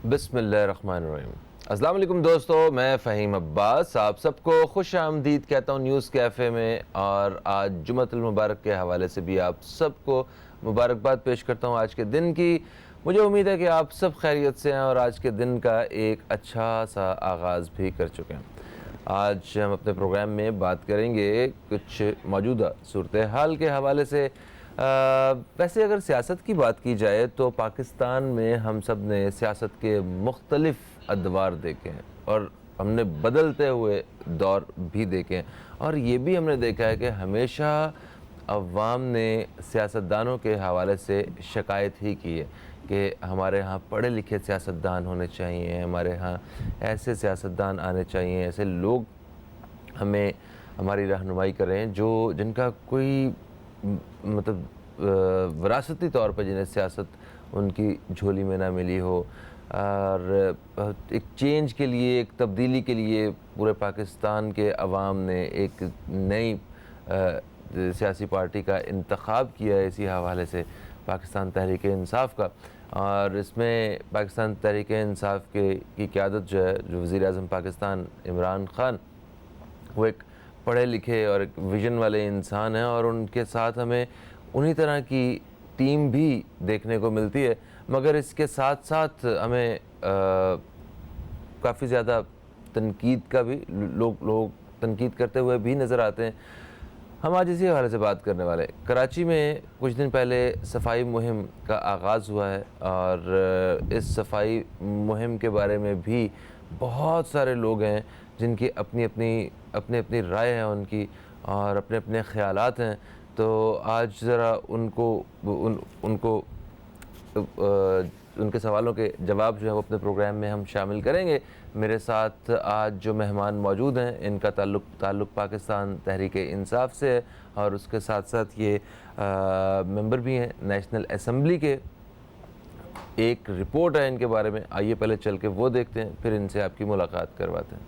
بسم اللہ الرحمن الرحیم۔ السلام علیکم دوستو، میں فہیم عباس آپ سب کو خوش آمدید کہتا ہوں نیوز کیفے میں، اور آج جمعۃ المبارک کے حوالے سے بھی آپ سب کو مبارکباد پیش کرتا ہوں آج کے دن کی۔ مجھے امید ہے کہ آپ سب خیریت سے ہیں اور آج کے دن کا ایک اچھا سا آغاز بھی کر چکے ہیں۔ آج ہم اپنے پروگرام میں بات کریں گے کچھ موجودہ صورتحال کے حوالے سے۔ ویسے اگر سیاست کی بات کی جائے تو پاکستان میں ہم سب نے سیاست کے مختلف ادوار دیکھے ہیں اور ہم نے بدلتے ہوئے دور بھی دیکھے ہیں، اور یہ بھی ہم نے دیکھا ہے کہ ہمیشہ عوام نے سیاستدانوں کے حوالے سے شکایت ہی کی ہے کہ ہمارے ہاں پڑھے لکھے سیاستدان ہونے چاہیے، ہمارے ہاں ایسے سیاستدان آنے چاہیے، ایسے لوگ ہمیں ہماری رہنمائی کریں جن کا کوئی مطلب وراثتی طور پہ جنہیں سیاست ان کی جھولی میں نہ ملی ہو، اور ایک چینج کے لیے، ایک تبدیلی کے لیے پورے پاکستان کے عوام نے ایک نئی سیاسی پارٹی کا انتخاب کیا ہے اسی حوالے سے پاکستان تحریک انصاف کا۔ اور اس میں پاکستان تحریک انصاف کی قیادت جو ہے، جو وزیر اعظم پاکستان عمران خان، وہ ایک پڑھے لکھے اور ایک ویژن والے انسان ہیں، اور ان کے ساتھ ہمیں انہی طرح کی ٹیم بھی دیکھنے کو ملتی ہے، مگر اس کے ساتھ ساتھ ہمیں کافی زیادہ تنقید کا بھی لوگ تنقید کرتے ہوئے بھی نظر آتے ہیں۔ ہم آج اسی حوالے سے بات کرنے والے۔ کراچی میں کچھ دن پہلے صفائی مہم کا آغاز ہوا ہے، اور اس صفائی مہم کے بارے میں بھی بہت سارے لوگ ہیں جن کی اپنی اپنی رائے ہے ان کی، اور اپنے اپنے خیالات ہیں۔ تو آج ذرا ان کے سوالوں کے جواب جو ہے وہ اپنے پروگرام میں ہم شامل کریں گے۔ میرے ساتھ آج جو مہمان موجود ہیں ان کا تعلق پاکستان تحریک انصاف سے ہے، اور اس کے ساتھ ساتھ یہ ممبر بھی ہیں نیشنل اسمبلی کے۔ ایک رپورٹ ہے ان کے بارے میں، آئیے پہلے چل کے وہ دیکھتے ہیں، پھر ان سے آپ کی ملاقات کرواتے ہیں۔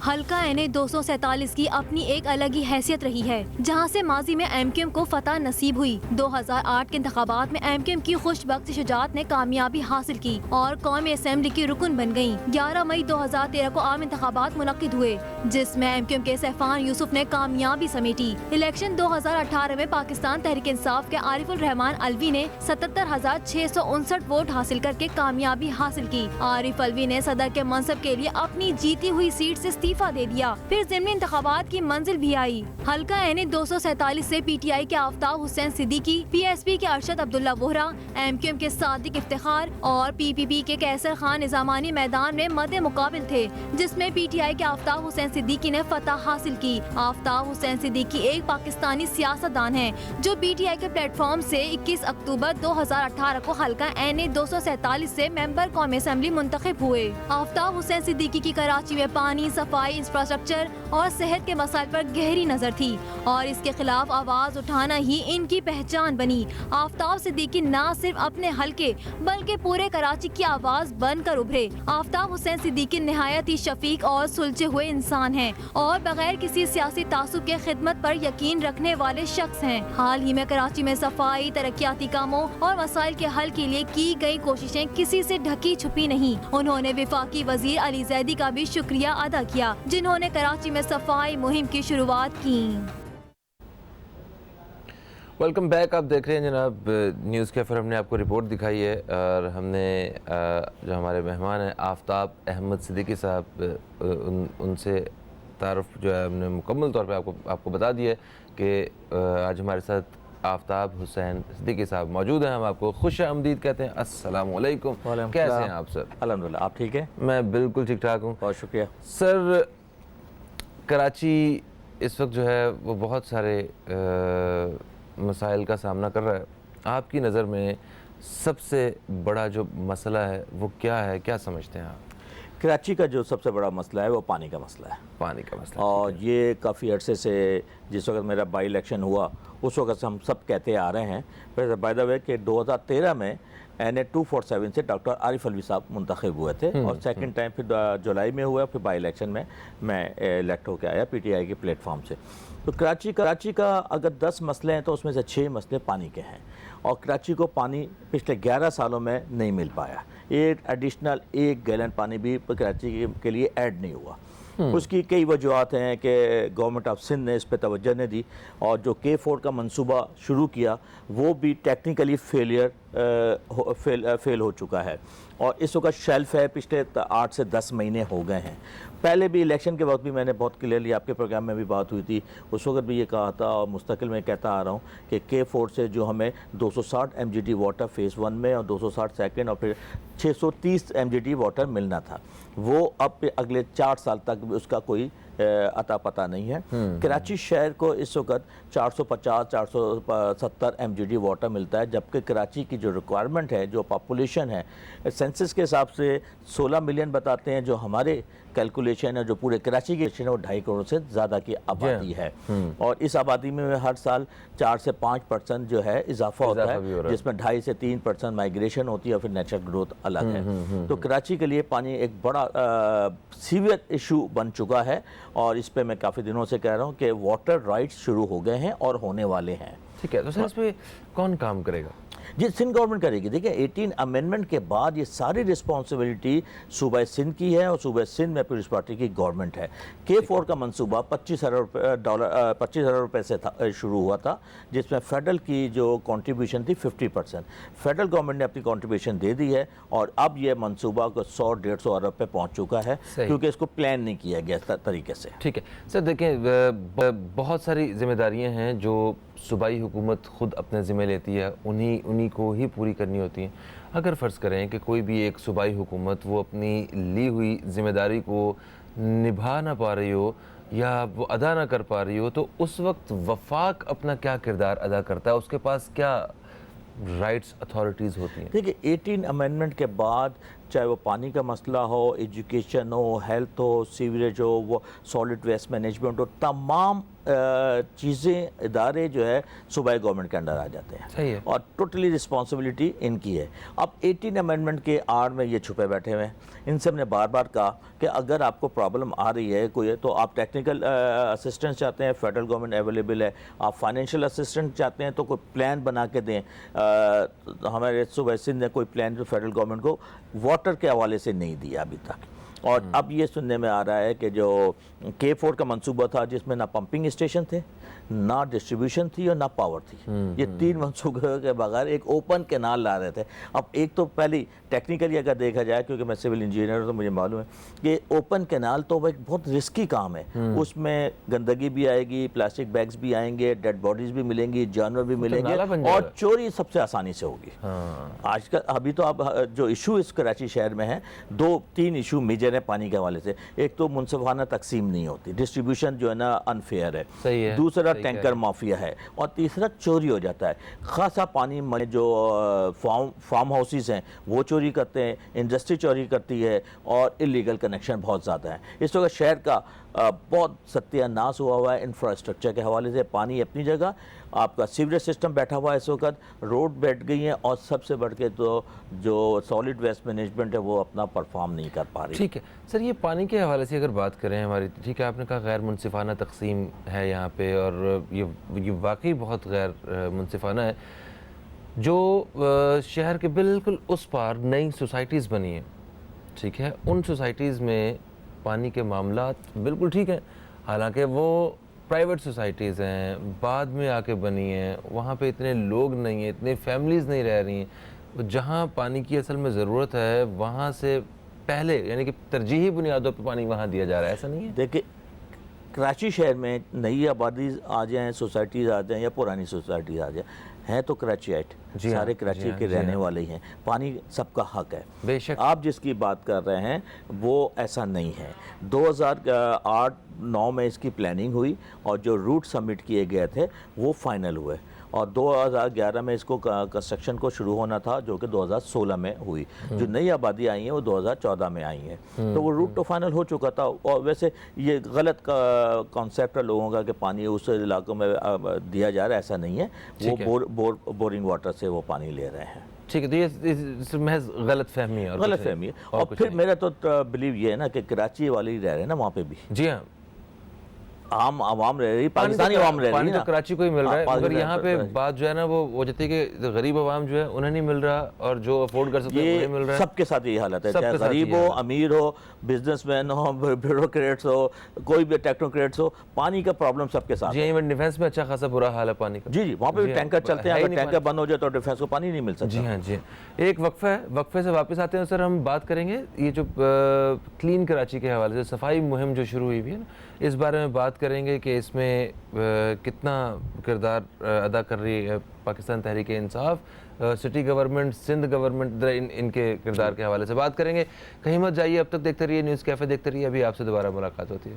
حلقہ این 247 کی اپنی ایک الگ ہی حیثیت رہی ہے، جہاں سے ماضی میں ایم کیو ایم کو فتح نصیب ہوئی۔ 2008 کے انتخابات میں ایم کیو ایم کی خوش بخت شجاعت نے کامیابی حاصل کی اور قومی اسمبلی کی رکن بن گئیں۔ 11 مئی 2013 کو عام انتخابات منعقد ہوئے، جس میں ایم کیو ایم کے سیفان یوسف نے کامیابی سمیٹی۔ الیکشن 2018 میں پاکستان تحریک انصاف کے عارف الرحمان الوی نے 77,659 ووٹ حاصل کر کے کامیابی حاصل کی۔ عارف الوی نے صدر کے منصب کے لیے اپنی جیتی ہوئی سیٹ سے استعفیٰ دے دیا، پھر ضمنی انتخابات کی منزل بھی آئی۔ حلقہ این 247 سے پی ٹی آئی کے آفتاب حسین صدیقی، پی ایس پی کے ارشد عبداللہ وہرا، ایم کیو ایم کے صادق افتخار اور پی پی پی کے کیسر خان نظامانی میدان میں مد مقابل تھے، جس میں پی ٹی آئی کے آفتاب حسین صدیقی نے فتح حاصل کی۔ آفتاب حسین صدیقی ایک پاکستانی سیاستدان ہیں جو پی ٹی آئی کے پلیٹ فارم سے 21 اکتوبر 2018 کو حلقہ این 247 سے ممبر قومی اسمبلی منتخب ہوئے۔ آفتاب حسین صدیقی کی کراچی میں پانی، صفائی، انفراسٹرکچر اور صحت کے مسائل پر گہری نظر تھی، اور اس کے خلاف آواز اٹھانا ہی ان کی پہچان بنی۔ آفتاب صدیقی نہ صرف اپنے حلقے بلکہ پورے کراچی کی آواز بن کر ابھرے۔ آفتاب حسین صدیقی نہایت ہی شفیق اور سلجھے ہوئے انسان ہیں، اور بغیر کسی سیاسی تعصب کے خدمت پر یقین رکھنے والے شخص ہیں۔ حال ہی میں کراچی میں صفائی، ترقیاتی کاموں اور مسائل کے حل کے لیے کی گئی کوششیں کسی سے ڈھکی چھپی نہیں۔ انہوں نے وفاقی وزیر علی زیدی کا بھی شکریہ ادا کیا، جنہوں نے کراچی میں صفائی مہم کی شروعات کی۔ ویلکم بیک، آپ دیکھ رہے ہیں جناب نیوز کیفے۔ ہم نے آپ کو رپورٹ دکھائی ہے، اور ہم نے جو ہمارے مہمان ہیں آفتاب احمد صدیقی صاحب، ان سے تعارف جو ہے ہم نے مکمل طور پہ آپ کو بتا دیا ہے کہ آج ہمارے ساتھ آفتاب حسین صدیقی صاحب موجود ہیں۔ ہم آپ کو خوش آمدید کہتے ہیں۔ السلام علیکم، کیسے ہیں آپ سر؟ الحمدللہ، آپ ٹھیک ہیں؟ میں بالکل ٹھیک ٹھاک ہوں، بہت شکریہ سر۔ کراچی اس وقت جو ہے وہ بہت سارے مسائل کا سامنا کر رہا ہے۔ آپ کی نظر میں سب سے بڑا جو مسئلہ ہے وہ کیا ہے، کیا سمجھتے ہیں آپ؟ کراچی کا جو سب سے بڑا مسئلہ ہے وہ پانی کا مسئلہ ہے۔ پانی کا مسئلہ، اور یہ کافی عرصے سے، جس وقت میرا بائی الیکشن ہوا اس وقت سے ہم سب کہتے آ رہے ہیں، بائی دا وے کہ 2013 میں NA 247 سے ڈاکٹر عارف الوی صاحب منتخب ہوئے تھے اور سیکنڈ ٹائم پھر جولائی میں ہوا, پھر بائی الیکشن میں الیکٹ ہو کے آیا PTI کے پلیٹ فارم سے. تو کراچی کا اگر 10 مسئلے ہیں تو اس میں سے 6 مسئلے پانی کے ہیں, اور کراچی کو پانی پچھلے 11 سالوں میں نہیں مل پایا. ایک ایڈیشنل 1 گیلن پانی بھی کراچی کے لیے ایڈ نہیں ہوا. اس کی کئی وجوہات ہیں کہ گورنمنٹ آف سندھ نے اس پہ توجہ نہیں دی, اور جو K4 کا منصوبہ شروع کیا وہ بھی ٹیکنیکلی فیل ہو چکا ہے, اور اس وقت شیلف ہے, پچھلے 8 سے 10 مہینے ہو گئے ہیں. پہلے بھی الیکشن کے وقت بھی میں نے بہت کلیئرلی آپ کے پروگرام میں بھی بات ہوئی تھی, اس وقت بھی یہ کہا تھا اور مستقل میں کہتا آ رہا ہوں کہ K4 سے جو ہمیں 260 MGD واٹر فیز 1 میں اور 260 سیکنڈ اور پھر 630 MGD واٹر ملنا تھا, وہ اب اگلے 4 سال تک اس کا کوئی عطا پتہ نہیں ہے. کراچی شہر کو اس وقت 450-470 MGD واٹر ملتا ہے, جبکہ کراچی کی جو ریکوائرمنٹ ہے, جو پاپولیشن ہے, سینسس کے حساب سے 16 ملین بتاتے ہیں, جو ہمارے کیلکولیشن ہے, جو پورے کراچی کی ہے وہ 2.5 کروڑ سے زیادہ کی آبادی ہے, اور اس آبادی میں ہر سال 4 سے 5% جو ہے اضافہ ہوتا ہے, جس میں 2.5 سے 3% مائگریشن ہوتی ہے, اور پھر نیچرل گروتھ الگ ہے. تو کراچی کے لیے پانی ایک بڑا سیویئر ایشو بن چکا ہے, اور اس پہ میں کافی دنوں سے کہہ رہا ہوں کہ واٹر رائٹس شروع ہو گئے ہیں اور ہونے والے ہیں. ٹھیک ہے, تو سر اس پہ کون کام کرے گا؟ جی سندھ گورنمنٹ کرے گی. دیکھیں 18 امینڈمنٹ کے بعد یہ ساری رسپانسبلٹی صوبہ سندھ کی ہے, اور صوبہ سندھ میں پیپلز پارٹی کی گورنمنٹ ہے. K4 کا منصوبہ $25,000 روپے سے شروع ہوا تھا, جس میں فیڈرل کی جو کنٹریبیوشن تھی 50%. فیڈرل گورنمنٹ نے اپنی کنٹریبیوشن دے دی ہے, اور اب یہ منصوبہ کو 100-150 ارب پہ پہنچ چکا ہے, کیونکہ اس کو پلان نہیں کیا گیا اس طریقے سے. ٹھیک ہے سر, دیکھیں بہت ساری ذمہ داریاں ہیں جو صوبائی حکومت خود اپنے ذمہ لیتی ہے, انہی کو ہی پوری کرنی ہوتی ہیں. اگر فرض کریں کہ کوئی بھی ایک صوبائی حکومت وہ اپنی لی ہوئی ذمہ داری کو نبھا نہ پا رہی ہو یا وہ ادا نہ کر پا رہی ہو, تو اس وقت وفاق اپنا کیا کردار ادا کرتا ہے؟ اس کے پاس کیا رائٹس اتھارٹیز ہوتی ہیں؟ دیکھیے 18 امینڈمنٹ کے بعد چاہے وہ پانی کا مسئلہ ہو, ایجوکیشن ہو, ہیلتھ ہو, سیوریج ہو, وہ سالڈ ویسٹ مینجمنٹ ہو, تمام چیزیں ادارے جو ہے صوبائی گورنمنٹ کے انڈر آ جاتے ہیں. صحیح ہے. اور ٹوٹلی رسپانسبلٹی ان کی ہے. اب 18 امینڈمنٹ کے آڑ میں یہ چھپے بیٹھے ہوئے ہیں. ان سب نے بار بار کہا کہ اگر آپ کو پرابلم آ رہی ہے کوئی, تو آپ ٹیکنیکل اسسٹنس چاہتے ہیں, فیڈرل گورنمنٹ اویلیبل ہے. آپ فائنینشیل اسسٹنٹ چاہتے ہیں تو کوئی پلان بنا کے دیں. ہمارے صوبہ سندھ نے کوئی پلان جو فیڈرل گورنمنٹ کو واٹر کے حوالے سے نہیں دیا ابھی تک. اور اب یہ سننے میں آ رہا ہے کہ جو K4 کا منصوبہ تھا, جس میں نہ پمپنگ اسٹیشن تھے, نہ ڈسٹریبیوشن تھی, اور نہ پاور تھی, یہ 3 منصوبے کے بغیر ایک اوپن کینال لا رہے تھے. اب ایک تو پہلی ٹیکنیکلی اگر دیکھا جائے, کیونکہ میں سول انجینئر ہوں تو مجھے معلوم ہے کہ اوپن کینال تو ایک بہت رسکی کام ہے. اس میں گندگی بھی آئے گی, پلاسٹک بیگز بھی آئیں گے, ڈیڈ باڈیز بھی ملیں گی, جانور بھی ملیں گے, اور چوری سب سے آسانی سے ہوگی. آج کل ابھی تو اب جو ایشو اس کراچی شہر میں ہیں, 2-3 ایشو میجر ہیں پانی کے حوالے سے. ایک تو منصفانہ تقسیم نہیں ہوتی, ڈسٹریبیوشن جو ہے نا انفیئر ہے, دوسرا ٹینکر مافیا ہے, اور تیسرا چوری ہو جاتا ہے. خاصا پانی جو فارم ہاؤسز ہیں وہ چوری کرتے ہیں, انڈسٹری چوری کرتی ہے, اور انلیگل کنیکشن بہت زیادہ ہیں. اس وقت شہر کا بہت ستیہ ناس ہوا ہے انفراسٹرکچر کے حوالے سے. پانی اپنی جگہ, آپ کا سیوریج سسٹم بیٹھا ہوا ہے اس وقت, روڈ بیٹھ گئی ہیں, اور سب سے بڑھ کے تو جو سالڈ ویسٹ مینجمنٹ ہے وہ اپنا پرفارم نہیں کر پا رہی. ٹھیک ہے سر, یہ پانی کے حوالے سے اگر بات کریں ہماری, ٹھیک ہے آپ نے کہا غیر منصفانہ تقسیم ہے یہاں پہ, اور یہ واقعی بہت غیر منصفانہ ہے. جو شہر کے بالکل اس پار نئی سوسائٹیز بنی ہیں, ٹھیک ہے, ان سوسائٹیز میں پانی کے معاملات بالکل ٹھیک ہیں, حالانکہ وہ پرائیویٹ سوسائٹیز ہیں, بعد میں آ کے بنی ہیں, وہاں پہ اتنے لوگ نہیں ہیں, اتنے فیملیز نہیں رہ رہی ہیں. جہاں پانی کی اصل میں ضرورت ہے وہاں سے پہلے, یعنی کہ ترجیحی بنیادوں پہ پانی وہاں دیا جا رہا ہے, ایسا نہیں ہے؟ دیکھیں کراچی شہر میں نئی آبادیز آ جائیں, سوسائٹیز آ جائیں یا پرانی سوسائٹیز آ جائیں, ہیں تو کراچیائٹ, سارے کراچی کے رہنے والے ہی ہیں. پانی سب کا حق ہے. بے شک. آپ جس کی بات کر رہے ہیں وہ ایسا نہیں ہے. 2008-9 میں اس کی پلاننگ ہوئی, اور جو روٹ سبمٹ کیے گئے تھے وہ فائنل ہوئے, اور 2011 میں اس کو کنسٹرکشن کو شروع ہونا تھا, جو کہ 2016 میں ہوئی. جو نئی آبادی آئی ہیں وہ 2014 میں آئی ہیں, تو وہ روٹ تو فائنل ہو چکا تھا. اور ویسے یہ غلط کانسیپٹ ہے لوگوں کا کہ پانی اس علاقوں میں دیا جا رہا ہے, ایسا نہیں ہے. وہ بورنگ واٹر سے وہ پانی لے رہے ہیں. ٹھیک ہے، تو یہ محض غلط فہمی ہے، غلط فہمی ہے. اور پھر میرا تو بلیو یہ ہے نا کہ کراچی والے رہ رہے ہیں نا وہاں پہ بھی، جی ہاں، عام عوام رہ رہی، پاکستانی عوام رہ رہی پانی ہے تو نا. کراچی کو ہی مل رہا ہے، مگر یہاں پہ بات جو ہے نا وہ جاتی ہے کہ غریب عوام جو ہے انہیں نہیں مل رہا، اور جو افورڈ کر سکتے ہیں انہیں مل رہا ہے. سب کے ساتھ یہ حالت ہے، چاہے غریب ہو، امیر ہو، بزنس مین ہو، بیوروکریٹس ہو، کوئی بھی ٹیکنوکریٹس ہو، پانی کا پرابلم سب کے ساتھ. جی ایون ڈیفینس میں اچھا خاصا برا حال ہے پانی کا. جی جی، وہاں پہ بھی ٹینکر چلتے ہیں، اگر ٹینکر بند ہو جائے تو ڈیفینس کو پانی نہیں مل سکتا. جی ہاں جی. ایک وقفہ ہے، وقفے سے واپس آتے ہیں سر. ہم بات کریں گے یہ جو کلین کراچی کے حوالے سے صفائی مہم جو شروع ہوئی ہے نا، اس بارے میں بات کریں گے کہ اس میں کتنا کردار ادا کر رہی ہے Pakistan Tehreek Insaf, city government, Sindh government, ان کے کردار کے حوالے سے بات کریں گے. کہیں مت جائیے، اب تک دیکھتے رہیے نیوز کیفے، دیکھتے رہیے. ابھی آپ سے دوبارہ ملاقات ہوتی ہے.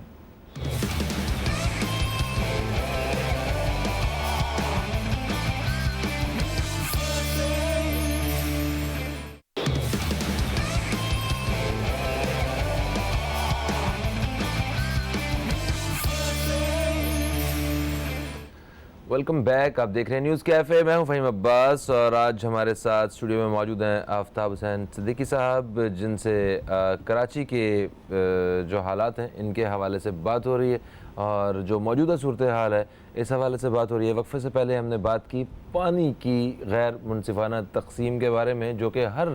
ویلکم بیک، آپ دیکھ رہے ہیں نیوز کیفے. میں ہوں فہیم عباس، اور آج ہمارے ساتھ اسٹوڈیو میں موجود ہیں آفتاب حسین صدیقی صاحب، جن سے کراچی کے جو حالات ہیں ان کے حوالے سے بات ہو رہی ہے، اور جو موجودہ صورتحال ہے اس حوالے سے بات ہو رہی ہے. وقفے سے پہلے ہم نے بات کی پانی کی غیر منصفانہ تقسیم کے بارے میں، جو کہ ہر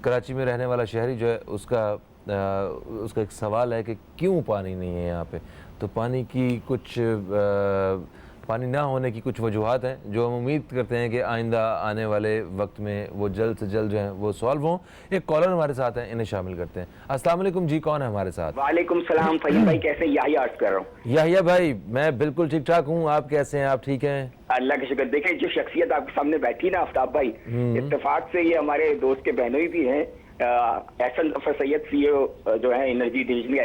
کراچی میں رہنے والا شہری جو ہے اس کا ایک سوال ہے کہ کیوں پانی نہیں ہے یہاں پہ. تو پانی کی پانی نہ ہونے کی کچھ وجوہات ہیں جو ہم امید کرتے ہیں کہ آئندہ آنے والے وقت میں وہ جلد سے جلد جو ہیں وہ سالو ہوں. ایک کالر ہمارے ساتھ ہیں، انہیں شامل کرتے ہیں. السلام علیکم جی، کون ہے ہمارے ساتھ؟ وعلیکم السلام فہیم بھائی، کیسے ہیں؟ یحییٰ عرض کر رہا ہوں. یحییٰ بھائی میں بالکل ٹھیک ٹھاک ہوں، آپ کیسے ہیں؟ آپ ٹھیک ہیں؟ اللہ کا شکر. دیکھیں جو شخصیت آپ کے سامنے بیٹھی نا آفتاب بھائی، اتفاق سے یہ ہمارے دوست کے بہنوئی بھی ہیں، احسن ظفر سید سی او جو ہے انرجی ڈویژن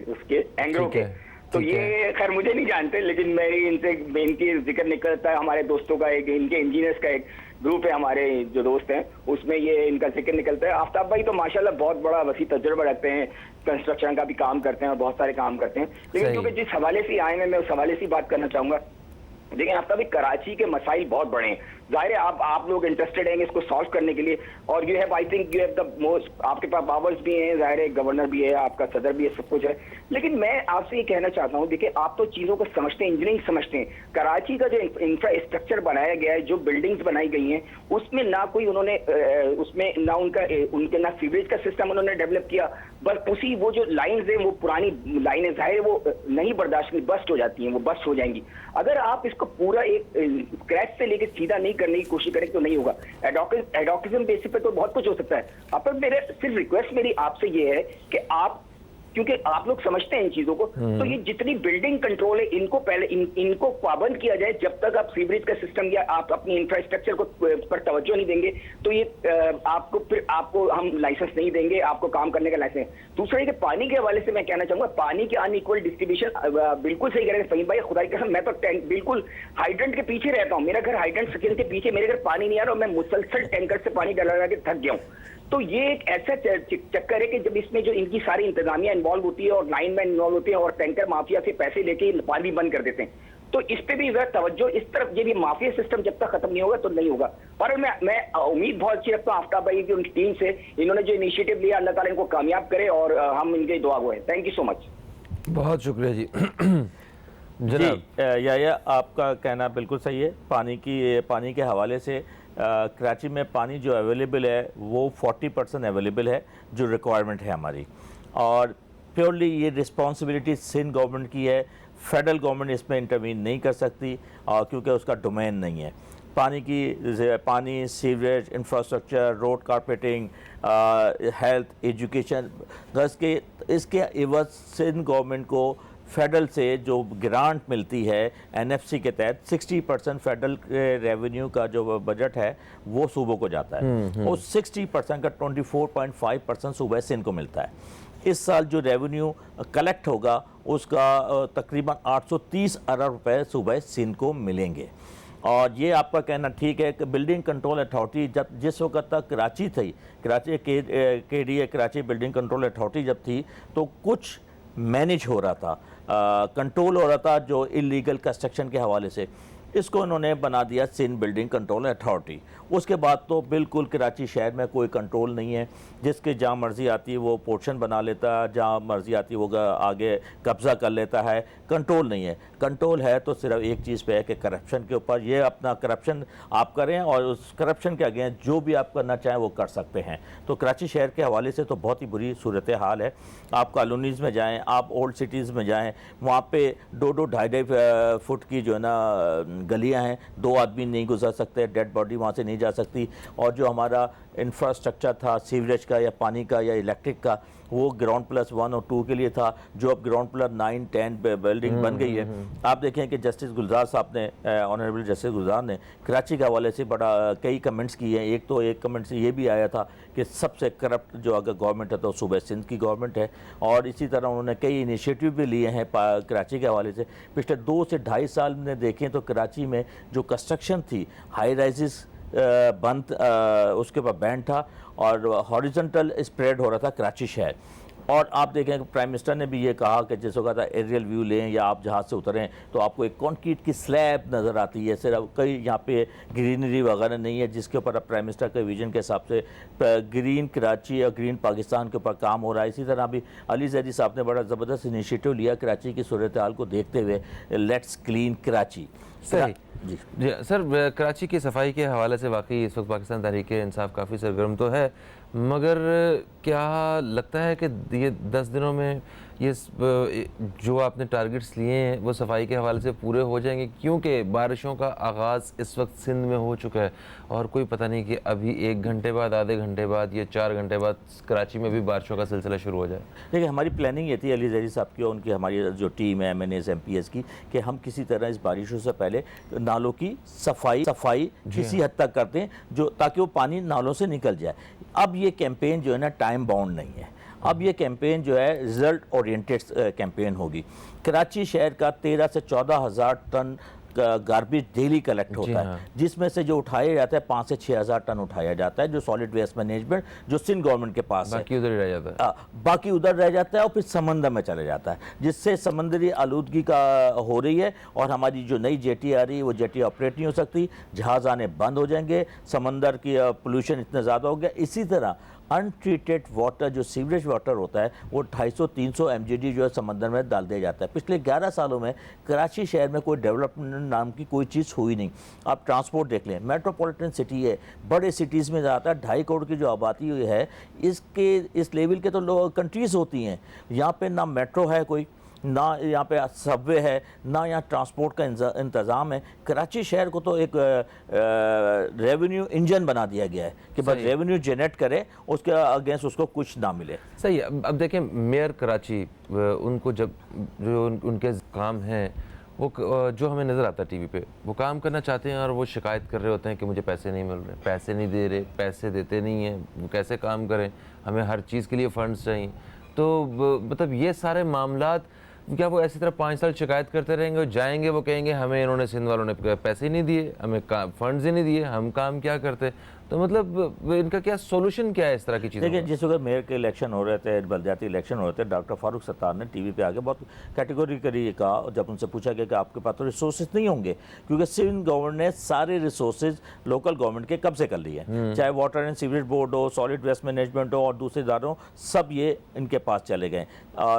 اس کے اینگرو کے. تو یہ خیر مجھے نہیں جانتے، لیکن میری ان کی ذکر نکلتا ہے ہمارے دوستوں کا، ایک ان کے انجینئرس کا ایک گروپ ہے ہمارے جو دوست ہیں، اس میں یہ ان کا ذکر نکلتا ہے. آفتاب بھائی تو ماشاءاللہ بہت بڑا وسیع تجربہ رکھتے ہیں، کنسٹرکشن کا بھی کام کرتے ہیں اور بہت سارے کام کرتے ہیں. لیکن کیونکہ جس حوالے سے آئے ہیں میں اس حوالے سے بات کرنا چاہوں گا. دیکھیں آفتاب بھائی، کراچی کے مسائل بہت بڑے ہیں، ظاہر ہے آپ لوگ انٹرسٹڈ ہیں اس کو سالو کرنے کے لیے، اور you have I think you have the most, آپ کے پاس پاورز بھی ہیں، ظاہر ہے گورنر بھی ہے، آپ کا صدر بھی ہے، سب کچھ ہے. لیکن میں آپ سے یہ کہنا چاہتا ہوں، دیکھیں آپ تو چیزوں کو سمجھتے ہیں، انجینئرنگ سمجھتے ہیں. کراچی کا جو انفراسٹرکچر بنایا گیا ہے، جو بلڈنگز بنائی گئی ہیں، اس میں نہ کوئی انہوں نے اس میں نہ ان کے نہ سیوریج کا سسٹم انہوں نے ڈیولپ کیا، بس اسی وہ جو لائنز ہیں وہ پرانی لائنیں ظاہر وہ نہیں برداشت، بسٹ ہو جاتی ہیں، وہ بسٹ ہو جائیں گی. اگر آپ اس کو پورا ایک کریچ سے لے کے سیدھا نہیں کرنے کی کوشش کریں تو نہیں ہوگا. ایڈوکزم بیس پہ تو بہت کچھ ہو سکتا ہے. اب میرے صرف ریکویسٹ میری آپ سے یہ ہے کہ آپ، کیونکہ آپ لوگ سمجھتے ہیں ان چیزوں کو، تو یہ جتنی بلڈنگ کنٹرول ہے ان کو پہلے ان کو پابند کیا جائے. جب تک آپ سیوریج کا سسٹم یا آپ اپنی انفراسٹرکچر کو پر توجہ نہیں دیں گے تو یہ آپ کو ہم لائسنس نہیں دیں گے، آپ کو کام کرنے کا لائسنس. دوسرے کہ پانی کے حوالے سے میں کہنا چاہوں گا، پانی کے ان ایکول ڈسٹریبیوشن بالکل صحیح کہہ رہے ہیں فہیم بھائی. خدا کی قسم میں تو بالکل ہائیڈرنٹ کے پیچھے رہتا ہوں، میرا گھر ہائیڈرنٹ سکن کے پیچھے، میرے گھر پانی نہیں آ رہا اور میں مسلسل ٹینکر سے پانی ڈلا کے تھک گیا ہوں. تو یہ ایک ایسا چکر ہے کہ جب اس میں جو ان کی ساری انتظامیہ انوالو ہوتی ہے اور لائن مین انوالو ہوتے ہیں اور ٹینکر مافیا سے پیسے لے کے پانی بند کر دیتے ہیں، تو اس پہ بھی ذرا توجہ اس طرف، یہ بھی مافیا سسٹم جب تک ختم نہیں ہوگا تو نہیں ہوگا. اور میں امید بہت اچھی رکھتا ہوں آفتاب بھائی کی، ان کی ٹیم سے، انہوں نے جو انیشیٹو لیا، اللہ تعالیٰ ان کو کامیاب کرے اور ہم ان کے دعا گو ہیں. تھینک یو سو مچ. بہت شکریہ جی. جناب یحییٰ آپ کا کہنا بالکل صحیح ہے. پانی کے حوالے سے کراچی میں پانی جو اویلیبل ہے وہ 40% اویلیبل ہے جو ریکوائرمنٹ ہے ہماری، اور پیورلی یہ رسپانسبلٹی سندھ گورنمنٹ کی ہے. فیڈرل گورنمنٹ اس میں انٹروین نہیں کر سکتی کیونکہ اس کا ڈومین نہیں ہے. پانی، sewerage, infrastructure, road carpeting, health, education, اس کے عوض سندھ گورنمنٹ کو فیڈرل سے جو گرانٹ ملتی ہے این ایف سی کے تحت 60% فیڈرل ریونیو کا جو بجٹ ہے وہ صوبوں کو جاتا ہے، اور 60% کا 24.5% صوبہ سندھ کو ملتا ہے. اس سال جو ریونیو کلیکٹ ہوگا اس کا تقریباً 830 ارب روپے صوبہ سندھ کو ملیں گے. اور یہ آپ کا کہنا ٹھیک ہے کہ بلڈنگ کنٹرول اتھارٹی جس وقت تک کراچی تھی، کراچی کے D A Karachi building control authority جب تھی تو کچھ مینیج ہو رہا تھا، کنٹرول ہو رہا تھا جو انلیگل کنسٹرکشن کے حوالے سے. اس کو انہوں نے بنا دیا سندھ بلڈنگ کنٹرول اتھارٹی. اس کے بعد تو بالکل کراچی شہر میں کوئی کنٹرول نہیں ہے. جس کے جہاں مرضی آتی ہے وہ پورشن بنا لیتا ہے, جہاں مرضی آتی ہے وہ آگے قبضہ کر لیتا ہے. کنٹرول نہیں ہے. کنٹرول ہے تو صرف ایک چیز پہ ہے کہ کرپشن کے اوپر. یہ اپنا کرپشن آپ کریں اور اس کرپشن کے آگے جو بھی آپ کرنا چاہیں وہ کر سکتے ہیں. تو کراچی شہر کے حوالے سے تو بہت ہی بری صورتحال ہے. آپ کالونیز میں جائیں, آپ اولڈ سٹیز میں جائیں, وہاں پہ 2-2.5 فٹ کی جو ہے نا گلیاں ہیں, 2 آدمی نہیں گزر سکتے, ڈیڈ باڈی وہاں سے نہیں جا سکتی. اور جو ہمارا انفراسٹرکچر تھا سیوریج کا یا پانی کا یا الیکٹرک کا, وہ گراؤنڈ پلس 1 اور 2 کے لیے تھا, جو اب گراؤنڈ پلس 9-10 بلڈنگ بن گئی ہے. آپ دیکھیں کہ جسٹس گلزار صاحب نے, آنریبل جسٹس گلزار نے کراچی کے حوالے سے کئی کمنٹس کیے ہیں. ایک کمنٹ سے یہ بھی آیا تھا کہ سب سے کرپٹ جو اگر گورنمنٹ ہے تو صوبہ سندھ کی گورنمنٹ ہے. اور اسی طرح انہوں نے کئی انیشیٹو بھی لیے ہیں کراچی کے حوالے سے. پچھلے 2 سے 2.5 سال میں دیکھیں تو کراچی میں جو کنسٹرکشن تھی, ہائی رائزز بند, اس کے اوپر بین تھا اور ہاریزنٹل اسپریڈ ہو رہا تھا کراچی شہر. اور آپ دیکھیں کہ پرائم منسٹر نے بھی یہ کہا کہ جس وقت ایریل ویو لیں یا آپ جہاز سے اتریں تو آپ کو ایک کانکریٹ کی سلیب نظر آتی ہے, صرف کئی یہاں پہ گرینری وغیرہ نہیں ہے, جس کے اوپر اب پرائم منسٹر کے ویژن کے حساب سے گرین کراچی اور گرین پاکستان کے اوپر کام ہو رہا ہے. اسی طرح بھی علی زیدی صاحب نے بڑا زبردست انیشیٹو لیا کراچی کی صورتحال کو دیکھتے ہوئے, لیٹس کلین کراچی. صحیح. جی سر, کراچی کی صفائی کے حوالے سے واقعی اس وقت پاکستان تحریک انصاف کافی سرگرم تو ہے, مگر کیا لگتا ہے کہ یہ 10 دنوں میں یہ جو آپ نے ٹارگٹس لیے ہیں وہ صفائی کے حوالے سے پورے ہو جائیں گے؟ کیونکہ بارشوں کا آغاز اس وقت سندھ میں ہو چکا ہے اور کوئی پتہ نہیں کہ ابھی 1 گھنٹے بعد, آدھے گھنٹے بعد یا 4 گھنٹے بعد کراچی میں بھی بارشوں کا سلسلہ شروع ہو جائے. دیکھیں, ہماری پلاننگ یہ تھی علی زیدی صاحب کی اور ان کی ہماری جو ٹیم ہے MNAs MPs کی, کہ ہم کسی طرح اس بارشوں سے پہلے نالوں کی صفائی کسی حد تک کرتے ہیں جو تاکہ وہ پانی نالوں سے نکل جائے. اب یہ کیمپین جو ہے نا ٹائم باؤنڈ نہیں ہے. اب یہ کیمپین جو ہے رزلٹ اورینٹڈ کیمپین ہوگی. کراچی شہر کا 13 سے 14 ہزار ٹن گاربیج ڈیلی کلیکٹ ہوتا ہے, جس میں سے جو اٹھایا جاتا ہے 5 سے 6 ہزار ٹن اٹھایا جاتا ہے, جو سالڈ ویسٹ مینجمنٹ جو سندھ گورنمنٹ کے پاس ہے. باقی ادھر ہی رہ جاتا ہے. باقی ادھر رہ جاتا ہے اور پھر سمندر میں چلے جاتا ہے, جس سے سمندری آلودگی کا ہو رہی ہے. اور ہماری جو نئی جیٹی آ رہی ہے وہ جیٹی آپریٹ نہیں ہو سکتی, جہاز آنے بند ہو جائیں گے, سمندر کی پولوشن اتنا زیادہ ہو گیا. اسی طرح انٹریٹڈ واٹر جو سیوریج واٹر ہوتا ہے وہ 250-300 MGD جو ہے سمندر میں ڈال دیا جاتا ہے. پچھلے 11 سالوں میں کراچی شہر میں کوئی ڈیولپمنٹ نام کی کوئی چیز ہوئی نہیں. آپ ٹرانسپورٹ دیکھ لیں, میٹروپولیٹن سٹی ہے, بڑے سٹیز میں جاتا ہے 2.5 کروڑ کی جو آبادی ہوئی ہے, اس لیول کے تو کنٹریز ہوتی ہیں. یہاں پہ نہ میٹرو ہے کوئی, نہ یہاں پہ سب وے ہے, نہ یہاں ٹرانسپورٹ کا انتظام ہے. کراچی شہر کو تو ایک ریونیو انجن بنا دیا گیا ہے کہ بس ریونیو جنریٹ کرے, اس کے اگینسٹ اس کو کچھ نہ ملے. صحیح. اب دیکھیں میئر کراچی, ان کو جب جو ان کے کام ہیں وہ جو ہمیں نظر آتا ہے ٹی وی پہ, وہ کام کرنا چاہتے ہیں اور وہ شکایت کر رہے ہوتے ہیں کہ مجھے پیسے نہیں مل رہے, پیسے نہیں دے رہے, پیسے دیتے نہیں ہیں, وہ کیسے کام کریں, ہمیں ہر چیز کے لیے فنڈز چاہیے. تو مطلب یہ سارے معاملات کیا وہ ایسی طرح 5 سال شکایت کرتے رہیں گے اور جائیں گے, وہ کہیں گے ہمیں انہوں نے سندھ والوں نے پیسے ہی نہیں دیے, ہمیں فنڈز ہی نہیں دیے, ہم کام کیا کرتے؟ تو مطلب ان کا کیا سولوشن کیا ہے اس طرح کی چیزیں؟ دیکھیں, جس وقت میئر کے الیکشن ہو رہے تھے, بلدیاتی الیکشن ہو رہے تھے, ڈاکٹر فاروق ستار نے ٹی وی پہ آ کے بہت کیٹیگوریکلی یہ کہا, جب ان سے پوچھا گیا کہ آپ کے پاس تو ریسورسز نہیں ہوں گے, کیونکہ سندھ گورنمنٹ نے سارے ریسورسز لوکل گورنمنٹ کے قبضے کر لیے ہیں, چاہے واٹر اینڈ سیوریج بورڈ ہو, سالڈ ویسٹ مینجمنٹ ہو اور دوسرے اداروں ہو, سب یہ ان کے پاس چلے گئے.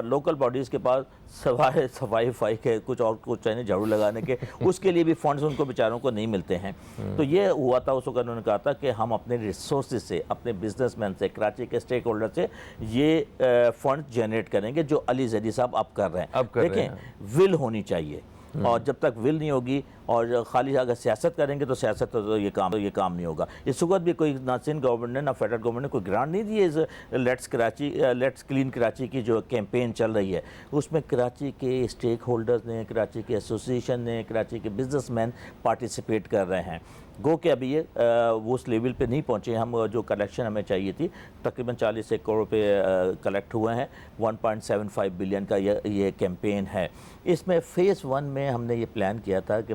لوکل باڈیز کے پاس سوائے صفائی کے کچھ اور کچھ چاہیے جھاڑو لگانے کے, اس کے لیے بھی فنڈز ان کو بیچاروں کو نہیں ملتے ہیں. تو یہ ہوا تھا اس وقت انہوں نے کہا تھا کہ ہم اپنے ریسورسز سے, اپنے بزنس مین سے, کراچی کے اسٹیک ہولڈر سے یہ فنڈ جنریٹ کریں گے جو علی زیدی صاحب اب کر رہے ہیں. دیکھیں, ول ہونی چاہیے, اور جب تک ول نہیں ہوگی اور خالی اگر سیاست کریں گے تو سیاست تو یہ کام نہیں ہوگا. اس وقت بھی کوئی نہ سندھ گورنمنٹ نے نہ فیڈرل گورنمنٹ نے کوئی گرانٹ نہیں دی ہے. لیٹس کلین کراچی کی جو کیمپین چل رہی ہے, اس میں کراچی کے اسٹیک ہولڈرز نے, کراچی کے ایسوسیشن نے, کراچی کے بزنس مین پارٹیسپیٹ کر رہے ہیں. گو کہ ابھی یہ وہ اس لیول پہ نہیں پہنچے. ہم جو کلیکشن ہمیں چاہیے تھی تقریباً 40 کروڑ پہ کلیکٹ ہوئے ہیں. 1.75 بلین کا یہ کیمپین ہے. اس میں فیز 1 میں ہم نے یہ پلان کیا تھا کہ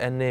NA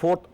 4th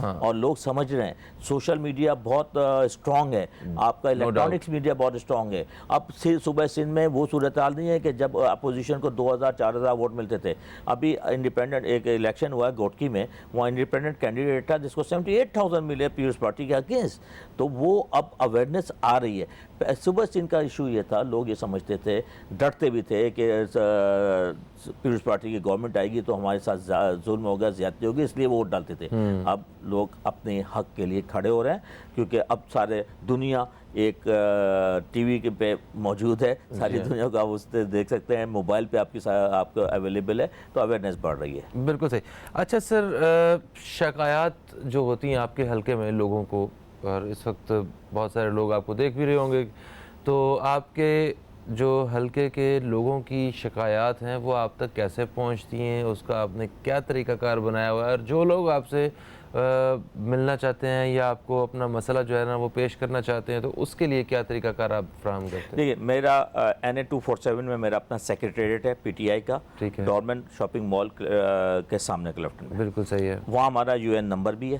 اور لوگ سمجھ رہے ہیں. سوشل میڈیا بہت اسٹرانگ ہے, آپ کا الیکٹرانکس میڈیا بہت اسٹرانگ ہے. اب صوبہ سندھ میں وہ صورتحال نہیں ہے کہ جب اپوزیشن کو 2000-4000 ووٹ ملتے تھے. ابھی انڈیپینڈنٹ ایک الیکشن ہوا ہے گوٹکی میں, وہاں انڈیپینڈنٹ کینڈیڈیٹ تھا جس کو 78,000 ملے پیپلز پارٹی کے اگینسٹ. تو وہ اب اویئرنیس آ رہی ہے. صوبہ سندھ کا ایشو یہ تھا, لوگ یہ سمجھتے تھے, ڈرتے بھی تھے کہ پیپلز پارٹی کی گورنمنٹ آئے گی تو ہمارے ساتھ ظلم ہوگا, زیادتی ہوگی, اس لیے وہ ووٹ ڈالتے تھے. اب لوگ اپنے حق کے لیے کھڑے ہو رہے ہیں, کیونکہ اب سارے دنیا ایک ٹی وی پہ موجود ہے, ساری دنیا کو آپ اس سے دیکھ سکتے ہیں, موبائل پہ آپ کو اویلیبل ہے, تو اویئرنیس بڑھ رہی ہے. بالکل صحیح. اچھا سر, شکایات جو ہوتی ہیں آپ کے حلقے میں لوگوں کو, اور اس وقت بہت سارے لوگ آپ کو دیکھ بھی رہے ہوں گے, تو آپ کے جو حلقے کے لوگوں کی شکایات ہیں وہ آپ تک کیسے پہنچتی ہیں, اس کا آپ نے کیا طریقہ کار بنایا ہوا ہے, اور جو لوگ آپ سے ملنا چاہتے ہیں یا آپ کو اپنا مسئلہ جو ہے نا وہ پیش کرنا چاہتے ہیں, تو اس کے لیے کیا طریقہ کار آپ فراہم کرتے ہیں؟ دیکھیے, میرا NA247 میں میرا اپنا سیکریٹریٹ ہے PTI کا, ڈورمن شاپنگ مال کے سامنے کلفٹن میں. بالکل صحیح ہے. وہاں ہمارا UN نمبر بھی ہے.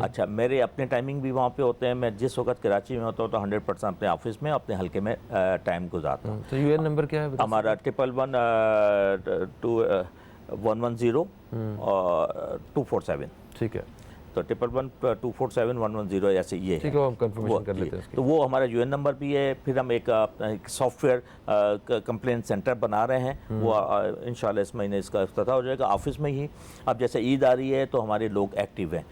اچھا, میرے اپنے ٹائمنگ بھی وہاں پہ ہوتے ہیں. میں جس وقت کراچی میں ہوتا ہوں تو 100% اپنے آفس میں اپنے حلقے میں ٹائم گزارتا ہوں. تو UN نمبر کیا ہے ہمارا 111-247. ٹھیک ہے, تو 111-247-110 ایسے یہ ہے. ہم کنفرمیشن کر لیتے ہیں. تو وہ ہمارا UN نمبر بھی ہے. پھر ہم ایک سافٹ ویئر کمپلین سینٹر بنا رہے ہیں, وہ انشاءاللہ اس مہینے اس کا افتتاح ہو جائے گا آفس میں ہی. اب جیسے عید آ رہی ہے تو ہمارے لوگ ایکٹیو ہیں,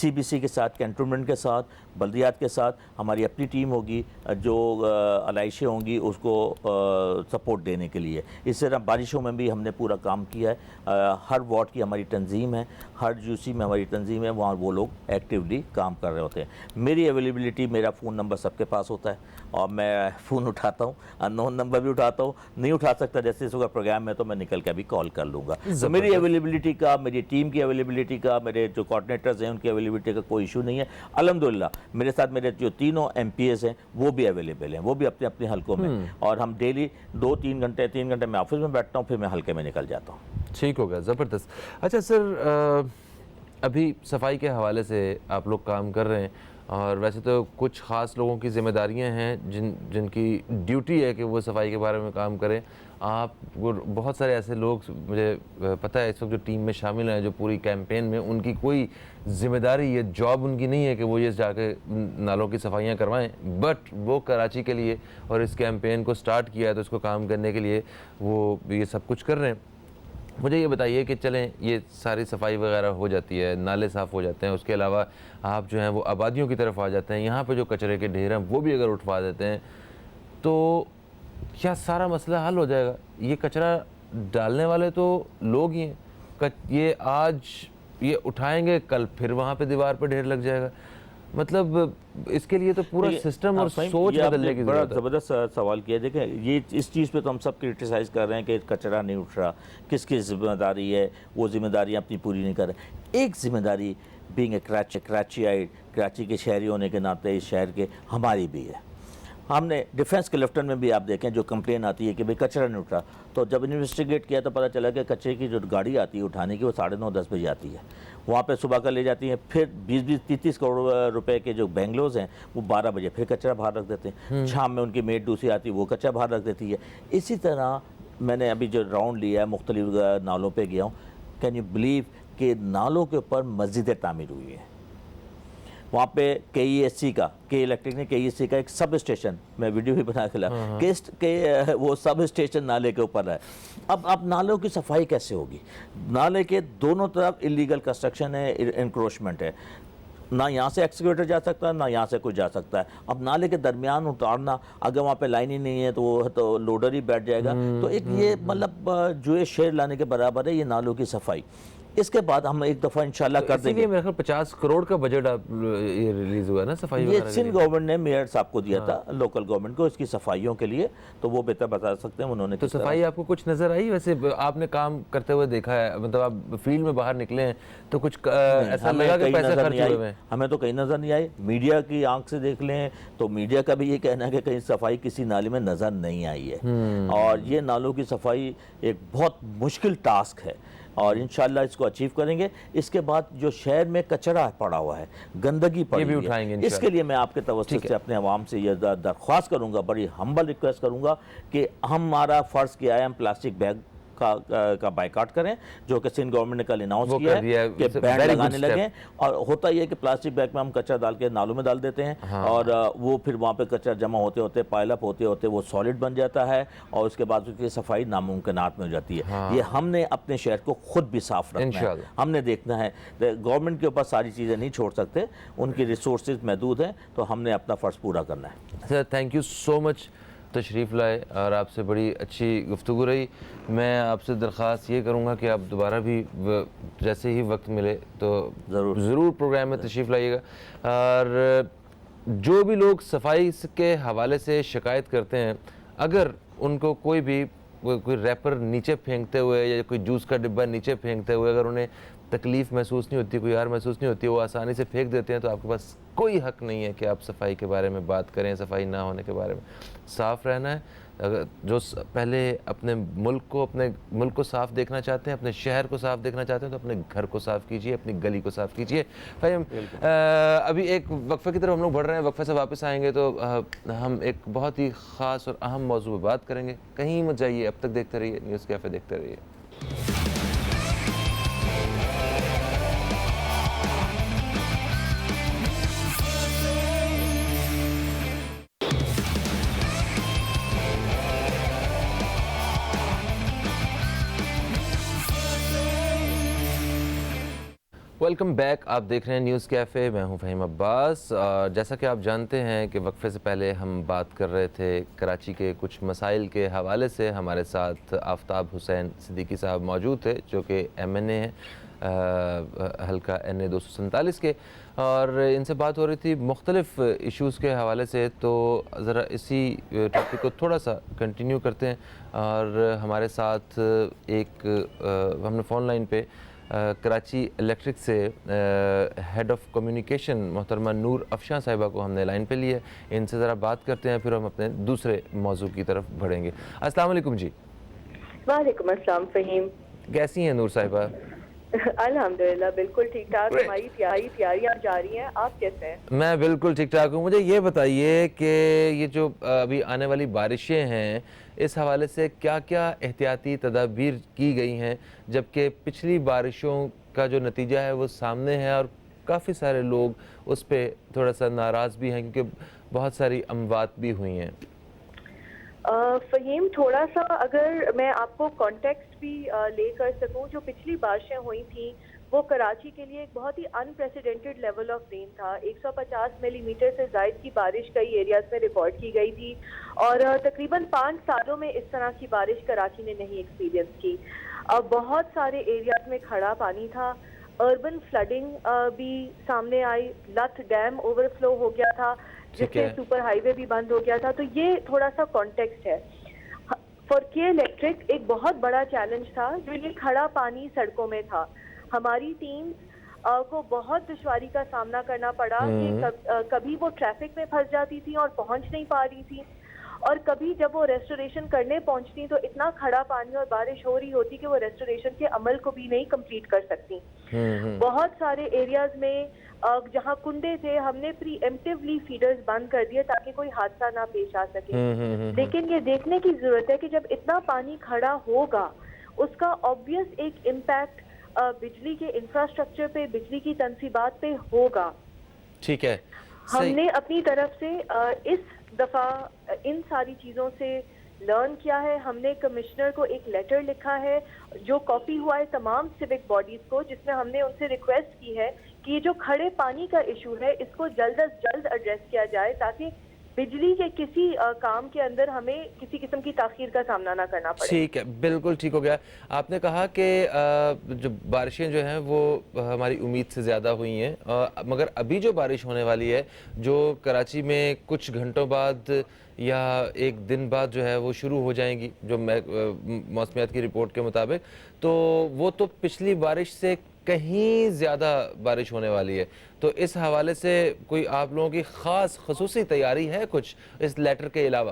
CBC کے ساتھ, کینٹونمنٹ کے ساتھ, بلدیات کے ساتھ ہماری اپنی ٹیم ہوگی جو علائشیں ہوں گی اس کو سپورٹ دینے کے لیے. اس طرح بارشوں میں بھی ہم نے پورا کام کیا ہے. ہر وارڈ کی ہماری تنظیم ہے, ہر UC میں ہماری تنظیم ہے, وہاں وہ لوگ ایکٹیولی کام کر رہے ہوتے ہیں. میری اویلیبلٹی, میرا فون نمبر سب کے پاس ہوتا ہے اور میں فون اٹھاتا ہوں, انون نمبر بھی اٹھاتا ہوں. نہیں اٹھا سکتا جیسے اس وقت پروگرام میں تو میں نکل کے بھی کال کر لوں گا. تو میری اویلیبلٹی کا, میری ٹیم کی اویلیبلٹی کا, میرے جو کوآرڈینیٹرز ہیں ان کی اویلیبلٹی کا کوئی ایشو نہیں ہے. الحمدللہ میرے ساتھ میرے جو تینوں MPs ہیں وہ بھی اویلیبل ہیں, وہ بھی اپنے اپنے حلقوں میں, اور ہم ڈیلی 2-3 گھنٹے میں آفس میں بیٹھتا ہوں, پھر میں حلقے میں نکل جاتا ہوں. ٹھیک ہو گیا, زبردست. اچھا سر, ابھی صفائی کے حوالے سے آپ لوگ کام کر رہے ہیں, اور ویسے تو کچھ خاص لوگوں کی ذمہ داریاں ہیں جن کی ڈیوٹی ہے کہ وہ صفائی کے بارے میں کام کریں. آپ بہت سارے ایسے لوگ مجھے پتہ ہے اس وقت جو ٹیم میں شامل ہیں, جو پوری کیمپین میں, ان کی کوئی ذمہ داری, یہ جاب ان کی نہیں ہے کہ وہ یہ جا کے نالوں کی صفائیاں کروائیں, بٹ وہ کراچی کے لیے اور اس کیمپین کو سٹارٹ کیا ہے تو اس کو کام کرنے کے لیے وہ یہ سب کچھ کر رہے ہیں. مجھے یہ بتائیے کہ چلیں یہ ساری صفائی وغیرہ ہو جاتی ہے, نالے صاف ہو جاتے ہیں, اس کے علاوہ آپ جو ہیں وہ آبادیوں کی طرف آ جاتے ہیں, یہاں پہ جو کچرے کے ڈھیر ہیں وہ بھی اگر اٹھوا دیتے ہیں تو کیا سارا مسئلہ حل ہو جائے گا؟ یہ کچرا ڈالنے والے تو لوگ ہی ہیں, یہ آج یہ اٹھائیں گے, کل پھر وہاں پہ دیوار پہ ڈھیر لگ جائے گا. مطلب اس کے لیے تو پورا سسٹم اور سوچ بدلنے کی ضرورت ہے. بڑا زبردست سوال کیا. دیکھیں, یہ اس چیز پہ تو ہم سب کرٹیسائز کر رہے ہیں کہ کچرا نہیں اٹھ رہا, کس کی ذمہ داری ہے, وہ ذمہ داریاں اپنی پوری نہیں کر رہے. ایک ذمہ داری بینگ اے کراچی کراچی کے شہری ہونے کے ناطے اس شہر کے ہماری بھی ہے. ہم نے ڈیفنس کلفٹن میں بھی آپ دیکھیں جو کمپلین آتی ہے کہ بھئی کچرا نہیں اٹھ رہا, تو جب انویسٹیگیٹ کیا تو پتہ چلا کہ کچرے کی جو گاڑی آتی ہے اٹھانے کی وہ 9:30-10 بجے آتی ہے. وہاں پہ صبح کا لے جاتی ہیں, پھر 20-30 کروڑ روپے کے جو بینگلوز ہیں وہ 12 بجے پھر کچرا باہر رکھ دیتے ہیں. شام میں ان کی میٹ دوسری آتی ہے, وہ کچرا باہر رکھ دیتی ہے. اسی طرح میں نے ابھی جو راؤنڈ لیا ہے, مختلف نالوں پہ گیا ہوں, کین یو بلیو کہ نالوں کے اوپر مسجدیں تعمیر ہوئی ہیں. وہاں پہ KESC کا, الیکٹرک نے KESC کا ایک سب اسٹیشن, میں ویڈیو بھی بنا کے لایا, وہ سب اسٹیشن نالے کے اوپر ہے. اب نالوں کی صفائی کیسے ہوگی؟ نالے کے دونوں طرف اللیگل کنسٹرکشن ہے, انکروچمنٹ ہے, نہ یہاں سے ایکسکیویٹر جا سکتا ہے نہ یہاں سے کوئی جا سکتا ہے. اب نالے کے درمیان اتارنا, اگر وہاں پہ لائن ہی نہیں ہے تو وہ تو لوڈر ہی بیٹھ جائے گا. تو ایک یہ مطلب جو ہے شیر لانے کے برابر ہے یہ نالوں کی صفائی. اس کے بعد ہم ایک دفعہ انشاءاللہ کر دیں گے. میرے خیال 50 کروڑ کا بجٹ یہ ریلیز ہوا ہے نا صفائی وغیرہ. یہ سندھ گورنمنٹ نے میئر صاحب کو دیا تھا, لوکل گورنمنٹ کو, اس کی صفائیوں کے لیے, تو وہ بہتر بتا سکتے ہیں انہوں نے. تو صفائی آپ کو کچھ نظر آئی؟ ویسے آپ نے کام کرتے ہوئے دیکھا ہے, مطلب آپ فیلڈ میں باہر نکلے ہیں تو کچھ ایسا لگا کہ پیسے خرچ ہوئے ہیں؟ ہمیں تو کہیں نظر نہیں آئی. میڈیا کی آنکھ سے دیکھ لیں تو میڈیا کا بھی یہ کہنا ہے کہ کہیں صفائی کسی نالے میں نظر نہیں آئی ہے. اور یہ نالوں کی صفائی ایک بہت مشکل ٹاسک ہے. اور انشاءاللہ اس کو اچیو کریں گے. اس کے بعد جو شہر میں کچرا پڑا ہوا ہے, گندگی پڑی بھی ہوئی اٹھائیں گے ہے, اس کے لیے میں آپ کے توسط سے اپنے عوام سے یہ درخواست کروں گا, بڑی ہمبل ریکویسٹ کروں گا کہ ہمارا فرض کیا ہے ہم پلاسٹک بیگ کا بائیکاٹ کریں, جو کہ سندھ گورنمنٹ نے کل اناؤنس کیا ہے کہ بین لگانے لگیں. اور ہوتا یہ ہے کہ پلاسٹک بیگ میں ہم کچرا ڈال کے نالوں میں ڈال دیتے ہیں, اور وہ پھر وہاں پہ کچرا جمع ہوتے ہوتے پائل اپ ہوتے ہوتے وہ سالڈ بن جاتا ہے, اور اس کے بعد اس کی صفائی ناممکنات میں ہو جاتی ہے. یہ ہم نے اپنے شہر کو خود بھی صاف رکھنا ہے, ہم نے دیکھنا ہے. گورنمنٹ کے اوپر ساری چیزیں نہیں چھوڑ سکتے, ان کی ریسورسز محدود ہیں, تو ہم نے اپنا فرض پورا کرنا ہے. سر تھینک یو سو مچ تشریف لائے, اور آپ سے بڑی اچھی گفتگو رہی. میں آپ سے درخواست یہ کروں گا کہ آپ دوبارہ بھی جیسے ہی وقت ملے تو ضرور پروگرام میں تشریف لائیے گا. اور جو بھی لوگ صفائی کے حوالے سے شکایت کرتے ہیں, اگر ان کو کوئی بھی کوئی ریپر نیچے پھینکتے ہوئے یا کوئی جوس کا ڈبہ نیچے پھینکتے ہوئے اگر انہیں تکلیف محسوس نہیں ہوتی, کوئی یار محسوس نہیں ہوتی, وہ آسانی سے پھینک دیتے ہیں, تو آپ کے پاس کوئی حق نہیں ہے کہ آپ صفائی کے بارے میں بات کریں, صفائی نہ ہونے کے بارے میں. صاف رہنا ہے. اگر جو پہلے اپنے ملک کو صاف دیکھنا چاہتے ہیں, اپنے شہر کو صاف دیکھنا چاہتے ہیں, تو اپنے گھر کو صاف کیجئے, اپنی گلی کو صاف کیجئے. فہیم, ابھی ایک وقفے کی طرف ہم لوگ بڑھ رہے ہیں. وقفے سے واپس آئیں گے تو ہم ایک بہت ہی خاص اور اہم موضوع پہ بات کریں گے. کہیں مت جائیے, اب تک دیکھتے رہیے نیوز کیفے, دیکھتے رہیے. ویلکم بیک, آپ دیکھ رہے ہیں نیوز کیفے, میں ہوں فہیم عباس. جیسا کہ آپ جانتے ہیں کہ وقفے سے پہلے ہم بات کر رہے تھے کراچی کے کچھ مسائل کے حوالے سے. ہمارے ساتھ آفتاب حسین صدیقی صاحب موجود تھے, جو کہ MNA ہیں, حلقہ NA 247 کے, اور ان سے بات ہو رہی تھی مختلف ایشوز کے حوالے سے. تو ذرا اسی ٹاپک کو تھوڑا سا کنٹینیو کرتے ہیں. اور ہمارے ساتھ ایک ہم نے فون لائن پہ کراچی الیکٹرک سے ہیڈ آف کمیونیکیشن محترمہ نور افشاں صاحبہ کو ہم نے لائن پہ لی ہے. ان سے ذرا بات کرتے ہیں, پھر ہم اپنے دوسرے موضوع کی طرف بڑھیں گے. السلام علیکم جی. وعلیکم السلام فہیم. کیسی ہیں نور صاحبہ؟ الحمدللہ بالکل ٹھیک ٹھاک, ہماری تیاریاں جاری ہیں. آپ کیسے ہیں؟ میں بالکل ٹھیک ٹھاک ہوں. مجھے یہ بتائیے کہ یہ جو ابھی آنے والی بارشیں ہیں, اس حوالے سے کیا کیا احتیاطی تدابیر کی گئی ہیں, جبکہ پچھلی بارشوں کا جو نتیجہ ہے وہ سامنے ہے, اور کافی سارے لوگ اس پہ تھوڑا سا ناراض بھی ہیں, کیونکہ بہت ساری اموات بھی ہوئی ہیں. فہیم, تھوڑا سا اگر میں آپ کو کانٹیکسٹ بھی لے کر سکوں, جو پچھلی بارشیں ہوئی تھیں وہ کراچی کے لیے ایک بہت ہی انپریسیڈنٹڈ لیول آف رین تھا. 150 ملی میٹر سے زائد کی بارش کئی ایریاز میں ریکارڈ کی گئی تھی, اور تقریباً 5 سالوں میں اس طرح کی بارش کراچی نے نہیں ایکسپیرینس کی. بہت سارے ایریاز میں کھڑا پانی تھا, اربن فلڈنگ بھی سامنے آئی, لتھ ڈیم اوور فلو ہو گیا تھا, جس سے سپر ہائی وے بھی بند ہو گیا تھا. تو یہ تھوڑا سا کانٹیکسٹ ہے. فار کے الیکٹرک ایک بہت بڑا چیلنج تھا جو یہ کھڑا پانی سڑکوں میں تھا. ہماری ٹیم کو بہت دشواری کا سامنا کرنا پڑا کہ کبھی وہ ٹریفک میں پھنس جاتی تھی اور پہنچ نہیں پا رہی تھی, اور کبھی جب وہ ریسٹوریشن کرنے پہنچتی تو اتنا کھڑا پانی اور بارش ہو رہی ہوتی کہ وہ ریسٹوریشن کے عمل کو بھی نہیں کمپلیٹ کر سکتی. بہت سارے ایریاز میں جہاں کنڈے تھے, ہم نے پری ایمپٹیولی فیڈرز بند کر دیے تاکہ کوئی حادثہ نہ پیش آ سکے. لیکن یہ دیکھنے کی ضرورت ہے کہ جب اتنا پانی کھڑا ہوگا, اس کا آبویس ایک امپیکٹ بجلی کے انفراسٹرکچر پہ, بجلی کی تنصیبات پہ ہوگا. ٹھیک ہے, ہم نے اپنی طرف سے اس دفعہ ان ساری چیزوں سے لرن کیا ہے. ہم نے کمشنر کو ایک لیٹر لکھا ہے جو کاپی ہوا ہے تمام سیوک باڈیز کو, جس میں ہم نے ان سے ریکویسٹ کی ہے کہ یہ جو کھڑے پانی کا ایشو ہے اس کو جلد از جلد ایڈریس کیا جائے, تاکہ بجلی کے کسی کام کے اندر ہمیں کسی قسم کی تاخیر کا سامنا نہ کرنا پڑے. ٹھیک ہے, بالکل ٹھیک ہو گیا. آپ نے کہا کہ جو بارشیں جو ہیں وہ ہماری امید سے زیادہ ہوئی ہیں, مگر ابھی جو بارش ہونے والی ہے, جو کراچی میں کچھ گھنٹوں بعد یا ایک دن بعد جو ہے وہ شروع ہو جائیں گی جو موسمیات کی رپورٹ کے مطابق, تو وہ تو پچھلی بارش سے کہیں زیادہ بارش ہونے والی ہے. تو اس حوالے سے کوئی آپ لوگوں کی خاص خصوصی تیاری ہے کچھ اس لیٹر کے علاوہ؟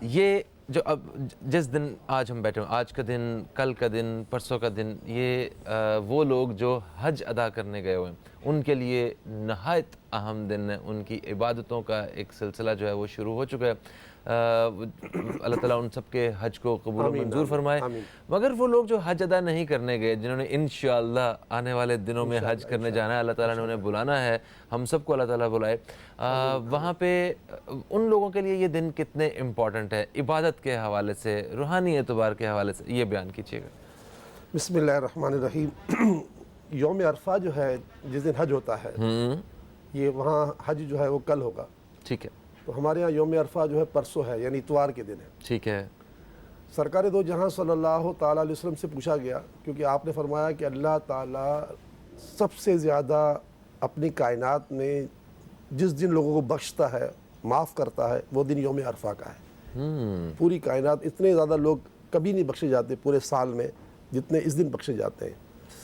یہ جو اب جس دن آج ہم بیٹھے ہیں، آج کا دن، کل کا دن، پرسوں کا دن، یہ وہ لوگ جو حج ادا کرنے گئے ہوئے ہیں ان کے لیے نہایت اہم دن ہے. ان کی عبادتوں کا ایک سلسلہ جو ہے وہ شروع ہو چکا ہے. اللہ تعالیٰ ان سب کے حج کو قبول و منظور فرمائے. مگر وہ لوگ جو حج ادا نہیں کرنے گئے، جنہوں نے انشاءاللہ آنے والے دنوں میں حج کرنے جانا ہے، اللہ تعالیٰ نے انہیں بلانا ہے، ہم سب کو اللہ تعالیٰ بلائے. وہاں پہ ان لوگوں کے لیے یہ دن کتنے امپورٹنٹ ہے عبادت کے حوالے سے، روحانی اعتبار کے حوالے سے، یہ بیان کیجیے گا. بسم اللہ الرحمن الرحیم. یوم عرفہ جو ہے جس دن حج ہوتا ہے، یہ وہاں حج جو ہے وہ کل ہوگا. ٹھیک ہے. تو ہمارے ہاں یوم عرفہ جو ہے پرسوں ہے، یعنی اتوار کے دن ہے. ٹھیک ہے. سرکار دو جہاں صلی اللہ تعالیٰ علیہ وسلم سے پوچھا گیا، کیونکہ آپ نے فرمایا کہ اللہ تعالیٰ سب سے زیادہ اپنی کائنات میں جس دن لوگوں کو بخشتا ہے، معاف کرتا ہے، وہ دن یوم عرفہ کا ہے. پوری کائنات اتنے زیادہ لوگ کبھی نہیں بخشے جاتے پورے سال میں جتنے اس دن بخشے جاتے ہیں.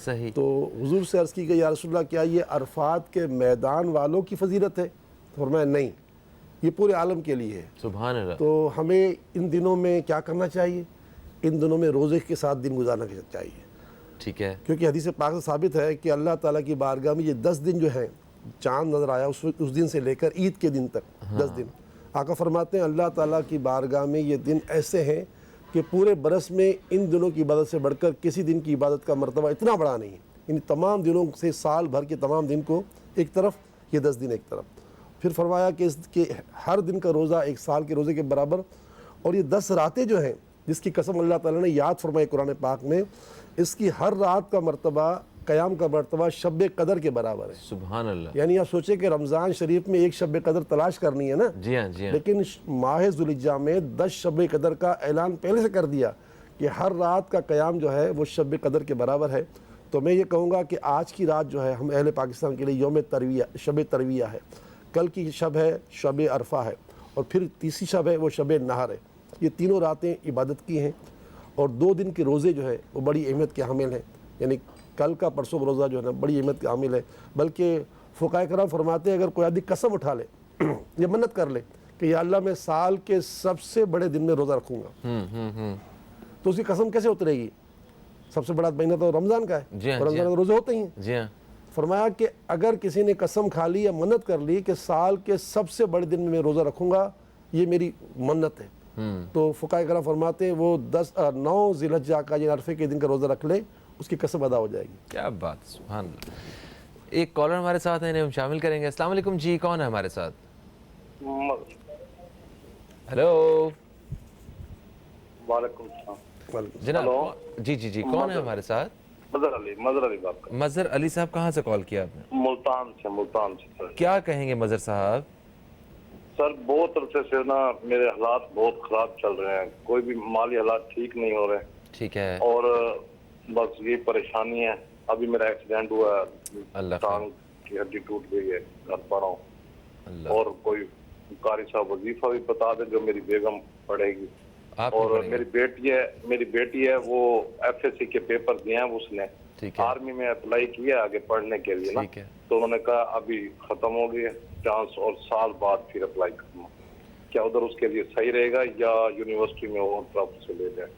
صحیح. تو حضور سے عرض کی گئی یا رسول اللہ کیا یہ عرفات کے میدان والوں کی فضیلت ہے؟ تو فرمایا نہیں، یہ پورے عالم کے لیے ہے. سبحان اللہ. تو ہمیں ان دنوں میں کیا کرنا چاہیے؟ ان دنوں میں روزے کے ساتھ دن گزارنا چاہیے. ٹھیک ہے. کیونکہ حدیث پاک سے ثابت ہے کہ اللہ تعالیٰ کی بارگاہ میں یہ 10 دن جو ہیں، چاند نظر آیا اس دن سے لے کر عید کے دن تک 10 دن، آقا فرماتے ہیں اللہ تعالیٰ کی بارگاہ میں یہ دن ایسے ہیں کہ پورے برس میں ان دنوں کی عبادت سے بڑھ کر کسی دن کی عبادت کا مرتبہ اتنا بڑا نہیں ہے. ان تمام دنوں سے سال بھر کے تمام دن کو ایک طرف، یہ 10 دن ایک طرف. پھر فرمایا کہ اس کے ہر دن کا روزہ ایک سال کے روزے کے برابر. اور یہ 10 راتیں جو ہیں جس کی قسم اللہ تعالیٰ نے یاد فرمائی قرآن پاک میں، اس کی ہر رات کا مرتبہ، قیام کا مرتبہ شب قدر کے برابر ہے. سبحان اللہ. یعنی آپ سوچیں کہ رمضان شریف میں ایک شب قدر تلاش کرنی ہے نا. جی ہاں جی ہاں. لیکن ماہ ذوالحجہ میں 10 شب قدر کا اعلان پہلے سے کر دیا کہ ہر رات کا قیام جو ہے وہ شب قدر کے برابر ہے. تو میں یہ کہوں گا کہ آج کی رات جو ہے ہم اہل پاکستان کے لیے یوم ترویہ، شب ترویہ ہے. کل کی شب ہے شب عرفہ ہے، اور پھر تیسری شب ہے وہ شب نہر ہے. یہ تینوں راتیں عبادت کی ہیں. اور 2 دن کے روزے جو ہے وہ بڑی اہمیت کے حامل ہیں. یعنی کل کا پرسوں کا روزہ جو ہے نا بڑی اہمیت کے حامل ہے. بلکہ فقہاء کرام فرماتے ہیں اگر کوئی آدمی قسم اٹھا لے یا منت کر لے کہ یا اللہ میں سال کے سب سے بڑے دن میں روزہ رکھوں گا، تو اس کی قسم کیسے اترے گی؟ سب سے بڑا مہینہ تو رمضان کا ہے، اور رمضان کے روزے ہوتے ہی ہیں. جی ہاں. فرمایا کہ اگر کسی نے قسم کھا لی یا منت کر لی کہ سال کے سب سے بڑے دن میں روزہ رکھوں گا، یہ میری منت ہے، تو فقہاء کرام فرماتے ہیں وہ 9 ذی الحجہ کا یہ عرفے کے دن کا روزہ رکھ لے، اس کی قسم ادا ہو جائے گی. کیا بات، سبحان اللہ. ایک کالر ہمارے ساتھ ہیں، انہیں ہم شامل کریں گے. السلام علیکم جی، کون ہے ہمارے ساتھ؟ ہیلو. وعلیکم السلام جناب جی کون ہے ہمارے ساتھ؟ مظہر علی بات کر. مظہر علی صاحب کہاں سے کال کیا آپ نے؟ ملتان سے سر. کیا کہیں گے مظہر صاحب؟ سر بہت عرصے سے نا میرے حالات بہت خراب چل رہے ہیں، کوئی بھی مالی حالات ٹھیک نہیں ہو رہے. ٹھیک ہے. اور بس یہ پریشانی ہے. ابھی میرا ایکسیڈنٹ ہوا ہے، اللہ ٹانگ کی ہڈی ٹوٹ گئی ہے، گھر پڑا ہوں. اللہ. اور کوئی قاری صاحب وظیفہ بھی بتا دے جو میری بیگم پڑھے گی. اور میری بیٹی ہے وہ FSC کے پیپر دیے ہیں اس نے. آرمی میں اپلائی کیا آگے پڑھنے کے لیے نا، تو انہوں نے کہا ابھی ختم ہو گئی ہے چانس، اور سال بعد پھر اپلائی کرنا. کیا ادھر اس کے لیے صحیح رہے گا یا یونیورسٹی میں اور طرف سے لے جائے؟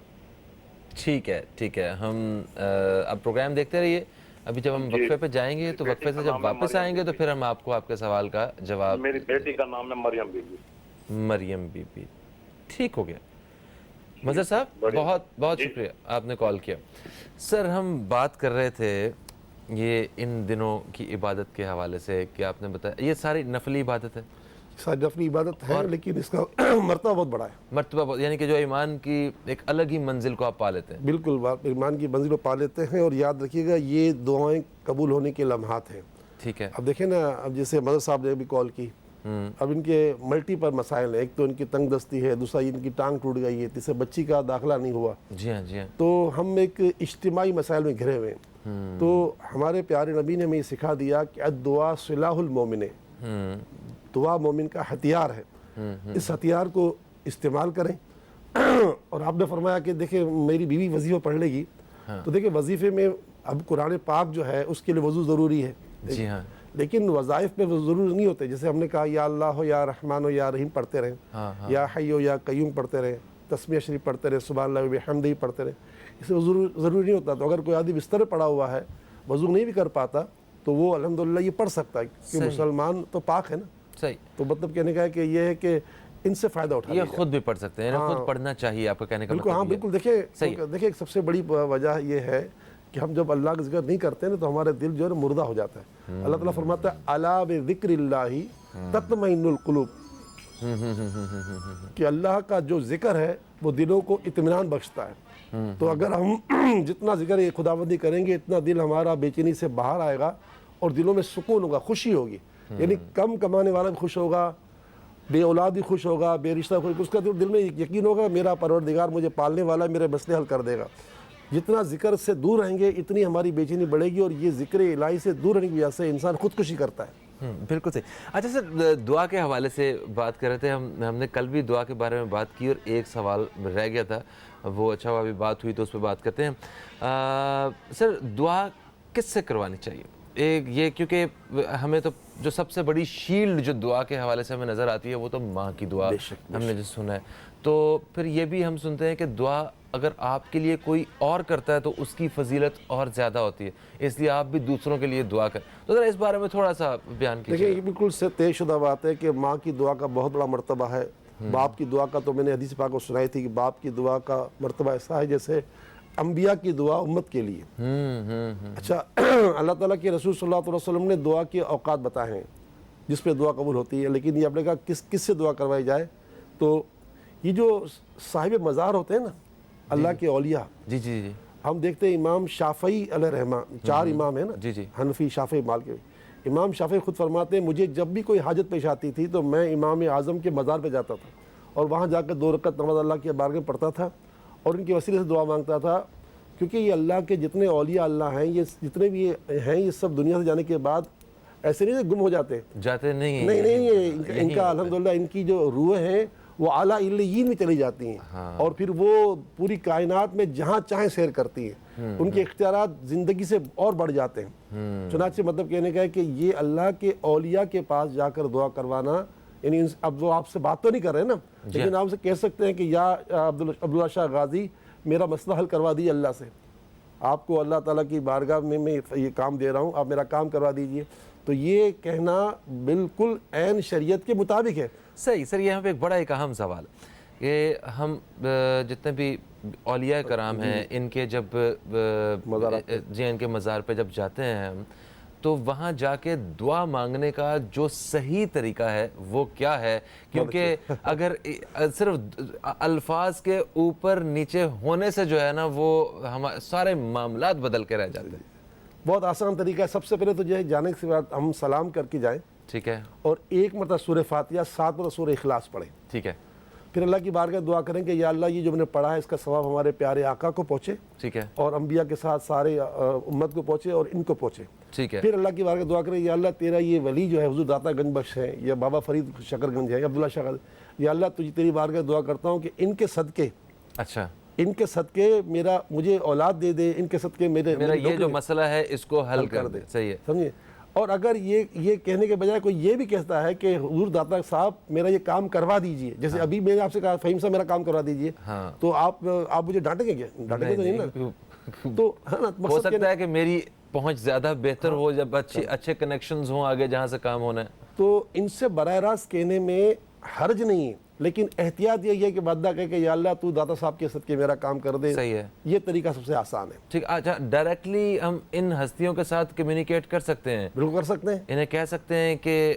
ٹھیک ہے. ہم اب پروگرام دیکھتے رہیے. ابھی جب ہم وقفے پہ جائیں گے تو وقفے سے جب واپس آئیں گے تو پھر ہم آپ کو آپ کے سوال کا جواب. میری بیٹی کا نام ہے مریم بی بی. ٹھیک ہو گیا. مظہر صاحب بہت بہت شکریہ آپ نے کال کیا. سر ہم بات کر رہے تھے یہ ان دنوں کی عبادت کے حوالے سے کہ آپ نے بتایا یہ ساری نفلی عبادت ہے. ساری نفلی عبادت ہے، لیکن اس کا مرتبہ بہت بڑا ہے. مرتبہ یعنی کہ جو ایمان کی ایک الگ ہی منزل کو آپ پا لیتے ہیں. بالکل ایمان کی منزل کو پا لیتے ہیں. اور یاد رکھیے گا یہ دعائیں قبول ہونے کے لمحات ہیں. ٹھیک ہے. اب دیکھیں نا، اب جیسے مظہر صاحب نے بھی کال کی، اب ان کے ملٹیپل مسائل ہیں. ایک تو ان کی تنگ دستی ہے، دوسرا ان کی ٹانگ ٹوٹ گئی ہے، تیسرے بچی کا داخلہ نہیں ہوا. جی ہاں. تو ہم ایک اجتماعی مسائل میں گھرے ہوئے ہیں. تو ہمارے پیارے نبی نے ہمیں یہ سکھا دیا کہ الدعاء سلاح المومن، دعا مومن کا ہتھیار ہے. اس ہتھیار کو استعمال کریں. اور آپ نے فرمایا کہ دیکھیں میری بیوی وظیفہ پڑھ لے گی، تو دیکھیں وظیفے میں اب قرآن پاک جو ہے اس کے لیے وضو ضروری ہے. جی ہاں. لیکن وظائف پہ وہ ضرور نہیں ہوتے. جیسے ہم نے کہا یا اللہ ہو یا رحمان ہو یا رحیم پڑھتے رہیں, یا حی ہو یا قیوم پڑھتے رہیں, تسمیہ شریف پڑھتے رہیں, سبحان اللہ بحمدہ پڑھتے رہیں. اس سے ضروری نہیں ہوتا. تو اگر کوئی آدمی بستر پڑا ہوا ہے, وضو نہیں بھی کر پاتا, تو وہ الحمدللہ یہ پڑھ سکتا ہے کہ مسلمان تو پاک ہے نا. صحیح. تو مطلب کہنے کا ہے کہ یہ ہے کہ ان سے فائدہ اٹھا یہ خود بھی پڑھ سکتے ہیں, خود پڑھنا چاہیے, آپ کا کہنے کا بالکل. ہاں بالکل. دیکھیں سب سے بڑی وجہ یہ ہے کہ ہم جب اللہ کا ذکر نہیں کرتے نا تو ہمارے دل جو ہے مردہ ہو جاتا ہے. اللہ تعالیٰ فرماتا ہے الا بذکر اللہ تطمئن القلوب, کہ اللہ کا جو ذکر ہے وہ دلوں کو اطمینان بخشتا ہے. تو اگر ہم جتنا ذکر خداوندی کریں گے اتنا دل ہمارا بے چینی سے باہر آئے گا اور دلوں میں سکون ہوگا, خوشی ہوگی. یعنی کم کمانے والا بھی خوش ہوگا, بے اولاد بھی خوش ہوگا, بے رشتہ خوش, اس کا دل میں یقین ہوگا میرا پروردگار مجھے پالنے والا, میرے مسئلے حل کر دے گا. جتنا ذکر سے دور رہیں گے اتنی ہماری بے چینی بڑھے گی, اور یہ ذکر الہی سے دور رہنے کی وجہ سے انسان خودکشی کرتا ہے. بالکل صحیح. اچھا سر, دعا کے حوالے سے بات کر رہے تھے ہم نے کل بھی دعا کے بارے میں بات کی, اور ایک سوال رہ گیا تھا, وہ اچھا ہوا ابھی بات ہوئی تو اس پہ بات کرتے ہیں. سر دعا کس سے کروانی چاہیے؟ ایک یہ, کیونکہ ہمیں تو جو سب سے بڑی شیلڈ جو دعا کے حوالے سے ہمیں نظر آتی ہے وہ تو ماں کی دعا, ہم نے جو سنا ہے. تو پھر یہ بھی ہم سنتے ہیں کہ دعا اگر آپ کے لیے کوئی اور کرتا ہے تو اس کی فضیلت اور زیادہ ہوتی ہے, اس لیے آپ بھی دوسروں کے لیے دعا کریں. تو ذرا اس بارے میں تھوڑا سا بیان کیجیے. دیکھیں یہ بالکل سے طے شدہ بات ہے کہ ماں کی دعا کا بہت بڑا مرتبہ ہے. باپ کی دعا کا تو میں نے حدیث پاک کو سنائی تھی کہ باپ کی دعا کا مرتبہ ایسا ہے جیسے انبیاء کی دعا امت کے لیے. اچھا, اللہ تعالیٰ کے رسول صلی اللہ علیہ وسلم نے دعا کے اوقات بتائے ہیں جس پہ دعا قبول ہوتی ہے, لیکن یہ آپ نے کہا کس سے دعا کروائی جائے, تو یہ جو صاحب مزار ہوتے ہیں نا, اللہ کے اولیاء, جی جی جی, ہم دیکھتے ہیں امام شافعی علیہ رحمہ, 4 امام ہیں نا, جی جی, حنفی شافعی مالکی. امام شافعی خود فرماتے ہیں مجھے جب بھی کوئی حاجت پیش آتی تھی تو میں امام اعظم کے مزار پہ جاتا تھا اور وہاں جا کر 2 رکعت نماز اللہ کے بارگاہ میں پڑھتا تھا اور ان کے وسیلے سے دعا مانگتا تھا. کیونکہ یہ اللہ کے جتنے اولیاء اللہ ہیں, یہ جتنے بھی ہیں, یہ سب دنیا سے جانے کے بعد ایسے نہیں گم ہو جاتے نہیں, ان کا الحمدللہ ان کی جو روح ہیں وہ اعلیٰ علیین میں چلی جاتی ہیں, اور پھر وہ پوری کائنات میں جہاں چاہیں سیر کرتی ہیں. ان کے اختیارات زندگی سے اور بڑھ جاتے ہیں. چنانچہ مطلب کہنے کا ہے کہ یہ اللہ کے اولیاء کے پاس جا کر دعا کروانا, یعنی اب وہ آپ سے بات تو نہیں کر رہے نا, لیکن آپ سے کہہ سکتے ہیں کہ یا عبداللہ شاہ غازی میرا مسئلہ حل کروا دیجیے اللہ سے, آپ کو اللہ تعالیٰ کی بارگاہ میں یہ کام دے رہا ہوں, آپ میرا کام کروا دیجیے. تو یہ کہنا بالکل عین شریعت کے مطابق ہے. صحیح. سر یہاں پہ ایک بڑا ایک اہم سوال ہے کہ ہم جتنے بھی اولیاء کرام ہیں ان کے جب ان کے مزار پہ جب جاتے ہیں ہم, تو وہاں جا کے دعا مانگنے کا جو صحیح طریقہ ہے وہ کیا ہے؟ کیونکہ اگر صرف الفاظ کے اوپر نیچے ہونے سے جو ہے نا وہ سارے معاملات بدل کے رہ جاتے ہیں. بہت آسان طریقہ ہے. سب سے پہلے تو جو ہے جانے کے بعد ہم سلام کر کے جائیں, ٹھیک ہے, اور 1 مرتبہ سورہ فاتحہ 7 مرتبہ سورہ اخلاص پڑھیں, ٹھیک ہے. پھر اللہ کی بارگاہ دعا کریں کہ یا اللہ یہ جو میں نے پڑھا ہے اس کا ثواب ہمارے پیارے آقا کو پہنچے, ٹھیک ہے, اور انبیاء کے ساتھ سارے امت کو پہنچے اور ان کو پہنچے, ٹھیک ہے. پھر اللہ کی بارگاہ دعا کریں یا اللہ تیرا یہ ولی جو ہے حضور داتا گنج بخش ہے, یا بابا فرید شکر گنج ہے, یا عبداللہ شاہ غازی, یا اللہ تجھے تیری بارگاہ دعا کرتا ہوں کہ ان کے صدقے, اچھا, ان کے صدقے مجھے اولاد دے دے, ان کے صدقے میرا یہ جو مسئلہ ہے اس کو حل کر دے. صحیح ہے, سمجھے. اور اگر یہ کہنے کے بجائے کوئی یہ بھی کہتا ہے کہ حضور داتا صاحب میرا یہ کام کروا دیجئے, جیسے ابھی میں نے آپ سے کہا فہیم صاحب میرا کام کروا دیجئے, تو آپ مجھے ڈانٹیں گے کیا؟ ڈانٹیں گے تو نہیں نا. تو ہو سکتا ہے کہ میری پہنچ زیادہ بہتر ہو جب اچھے کنیکشنز ہوں آگے جہاں سے کام ہونا ہے, تو ان سے براہ راست کہنے میں حرج نہیں ہے, لیکن احتیاط یہ ہے کہ بندہ کہے کہ یا اللہ تو داتا صاحب کے صدقے میرا کام کر دے. صحیح ہے, یہ طریقہ سب سے آسان ہے. ٹھیک. اچھا, ڈائریکٹلی ہم ان ہستیوں کے ساتھ کمیونیکیٹ کر سکتے ہیں؟ بالکل کر سکتے ہیں. انہیں کہہ سکتے ہیں کہ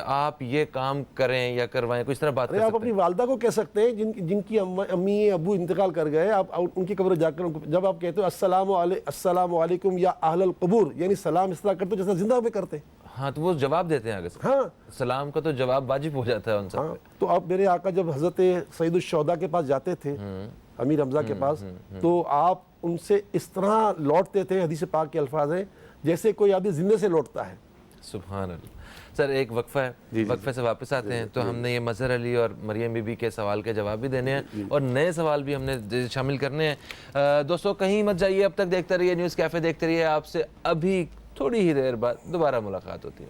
آپ یہ کام کریں یا کروائیں, کچھ طرح بات کر سکتے ہیں. آپ اپنی والدہ کو کہہ سکتے ہیں جن کی امی ابو انتقال کر گئے, آپ ان کی قبر جا کر جب آپ کہتے ہو السلام علیکم یا اہل القبور, یعنی سلام اس طرح کرتے جیسا زندہ میں کرتے. ہاں, تو وہ جواب دیتے ہیں آگے سے. ہاں, سلام کا تو جواب واجب ہو جاتا ہے ان سے. تو اب میرے آقا جب حضرت سید الشہداء کے پاس جاتے تھے, امیر حمزہ کے پاس, تو آپ ان سے اس طرح لوٹتے تھے, حدیث پاک کے الفاظ ہیں, جیسے کوئی آدمی زندے سے لوٹتا ہے. سبحان اللہ. سر ایک وقفہ ہے, وقفے سے واپس آتے ہیں. تو ہم نے یہ مظہر علی اور مریم بی بی کے سوال کے جواب بھی دینے ہیں اور نئے سوال بھی ہم نے شامل کرنے ہیں. دوستو کہیں مت جائیے, اب تک دیکھتے رہیے نیوز کیفے, دیکھتے رہیے. آپ سے ابھی تھوڑی ہی دیر بعد دوبارہ ملاقات ہوتی ہے.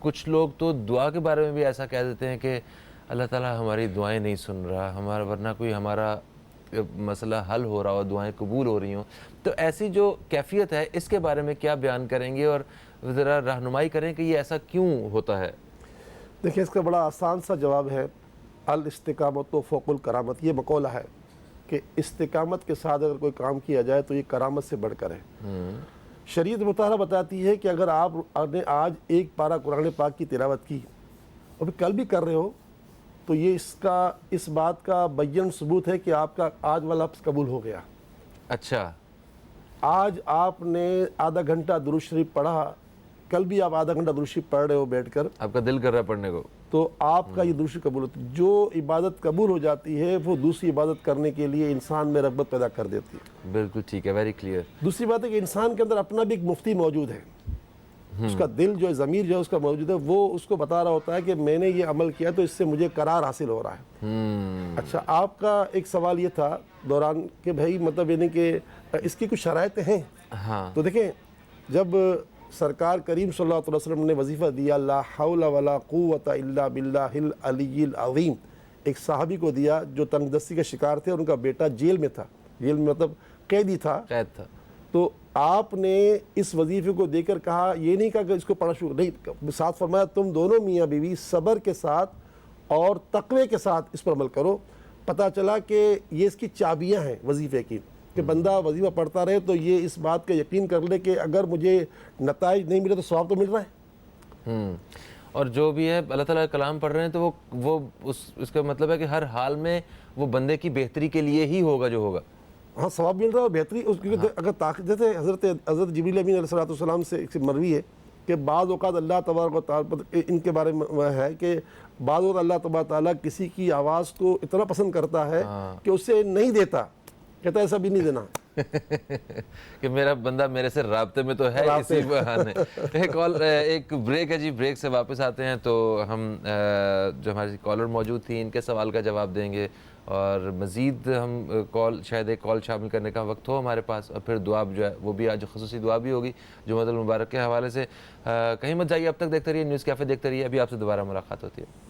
کچھ لوگ تو دعا کے بارے میں بھی ایسا کہہ دیتے ہیں کہ اللہ تعالیٰ ہماری دعائیں نہیں سن رہا، ہمارا ورنہ کوئی ہمارا مسئلہ حل ہو رہا ہو، دعائیں قبول ہو رہی ہوں. تو ایسی جو کیفیت ہے اس کے بارے میں کیا بیان کریں گے اور ذرا رہنمائی کریں کہ یہ ایسا کیوں ہوتا ہے؟ دیکھیں اس کا بڑا آسان سا جواب ہے، الاستقامت و فوق الکرامت. یہ مقولہ ہے کہ استقامت کے ساتھ اگر کوئی کام کیا جائے تو یہ کرامت سے بڑھ کر ہے. شریعت مطالعہ بتاتی ہے کہ اگر آپ نے آج ایک پارہ قرآن پاک کی تلاوت کی اور پھر کل بھی کر رہے ہو تو یہ اس بات کا بیان ثبوت ہے کہ آپ کا آج والا لفظ قبول ہو گیا. اچھا، آج آپ نے آدھا گھنٹہ درود شریف پڑھا، کل بھی آپ آدھا گھنٹہ درود شریف پڑھ رہے ہو بیٹھ کر، آپ کا دل کر رہا ہے پڑھنے کو، تو آپ کا یہ درود شریف قبول ہوتی ہے. جو عبادت قبول ہو جاتی ہے وہ دوسری عبادت کرنے کے لیے انسان میں رغبت پیدا کر دیتی ہے. بالکل ٹھیک ہے، ویری کلیئر. دوسری بات ہے کہ انسان کے اندر اپنا بھی ایک مفتی موجود ہے، اس کا دل جو ہے، ضمیر جو ہے اس کا موجود ہے، وہ اس کو بتا رہا ہوتا ہے کہ میں نے یہ عمل کیا تو اس سے مجھے قرار حاصل ہو رہا ہے. اچھا، آپ کا ایک سوال یہ تھا دوران کہ بھائی مطلب یعنی کہ اس کی کچھ شرائطیں ہیں. تو دیکھیں، جب سرکار کریم صلی اللہ علیہ وسلم نے وظیفہ دیا لا حول ولا قوت الا باللہ العلی العظیم، ایک صحابی کو دیا جو تنگ دستی کا شکار تھے اور ان کا بیٹا جیل میں تھا، جیل میں مطلب قیدی تھا، قید تھا، تو آپ نے اس وظیفے کو دے کر کہا، یہ نہیں کہا کہ اس کو پڑھا شروع نہیں، ساتھ فرمایا تم دونوں میاں بیوی صبر کے ساتھ اور تقوی کے ساتھ اس پر عمل کرو. پتہ چلا کہ یہ اس کی چابیاں ہیں وظیفے کی، کہ بندہ وظیفہ پڑھتا رہے تو یہ اس بات کا یقین کر لے کہ اگر مجھے نتائج نہیں ملے تو ثواب تو مل رہا ہے. اور جو بھی ہے اللہ تعالیٰ کا کلام پڑھ رہے ہیں تو وہ اس کا مطلب ہے کہ ہر حال میں وہ بندے کی بہتری کے لیے ہی ہوگا جو ہوگا. ہاں، ثواب مل رہا ہے اور بہتری اس کی. اگر طاقت جیسے حضرت جبریل امین علیہ السلام سے مروی ہے کہ بعض اوقات اللہ تبارک و تعالیٰ ان کے بارے میں ہے کہ بعض اوقات اللہ تبارک و تعالیٰ کسی کی آواز کو اتنا پسند کرتا ہے کہ اسے نہیں دیتا، کہتا ہے ایسا بھی نہیں دینا کہ میرا بندہ میرے سے رابطے میں تو ہے اسی بہانے. ایک بریک ہے جی، بریک سے واپس آتے ہیں تو ہم جو ہماری کالر موجود تھی ان کے سوال کا جواب دیں گے اور مزید ہم شاید ایک کال شامل کرنے کا وقت ہو ہمارے پاس، اور پھر دعا جو ہے وہ بھی آج خصوصی دعا بھی ہوگی جمعۃ المبارک کے حوالے سے. کہیں مت جائیے، اب تک دیکھتے رہیے نیوز کیفے، دیکھتے رہیے، ابھی آپ سے دوبارہ ملاقات ہوتی ہے.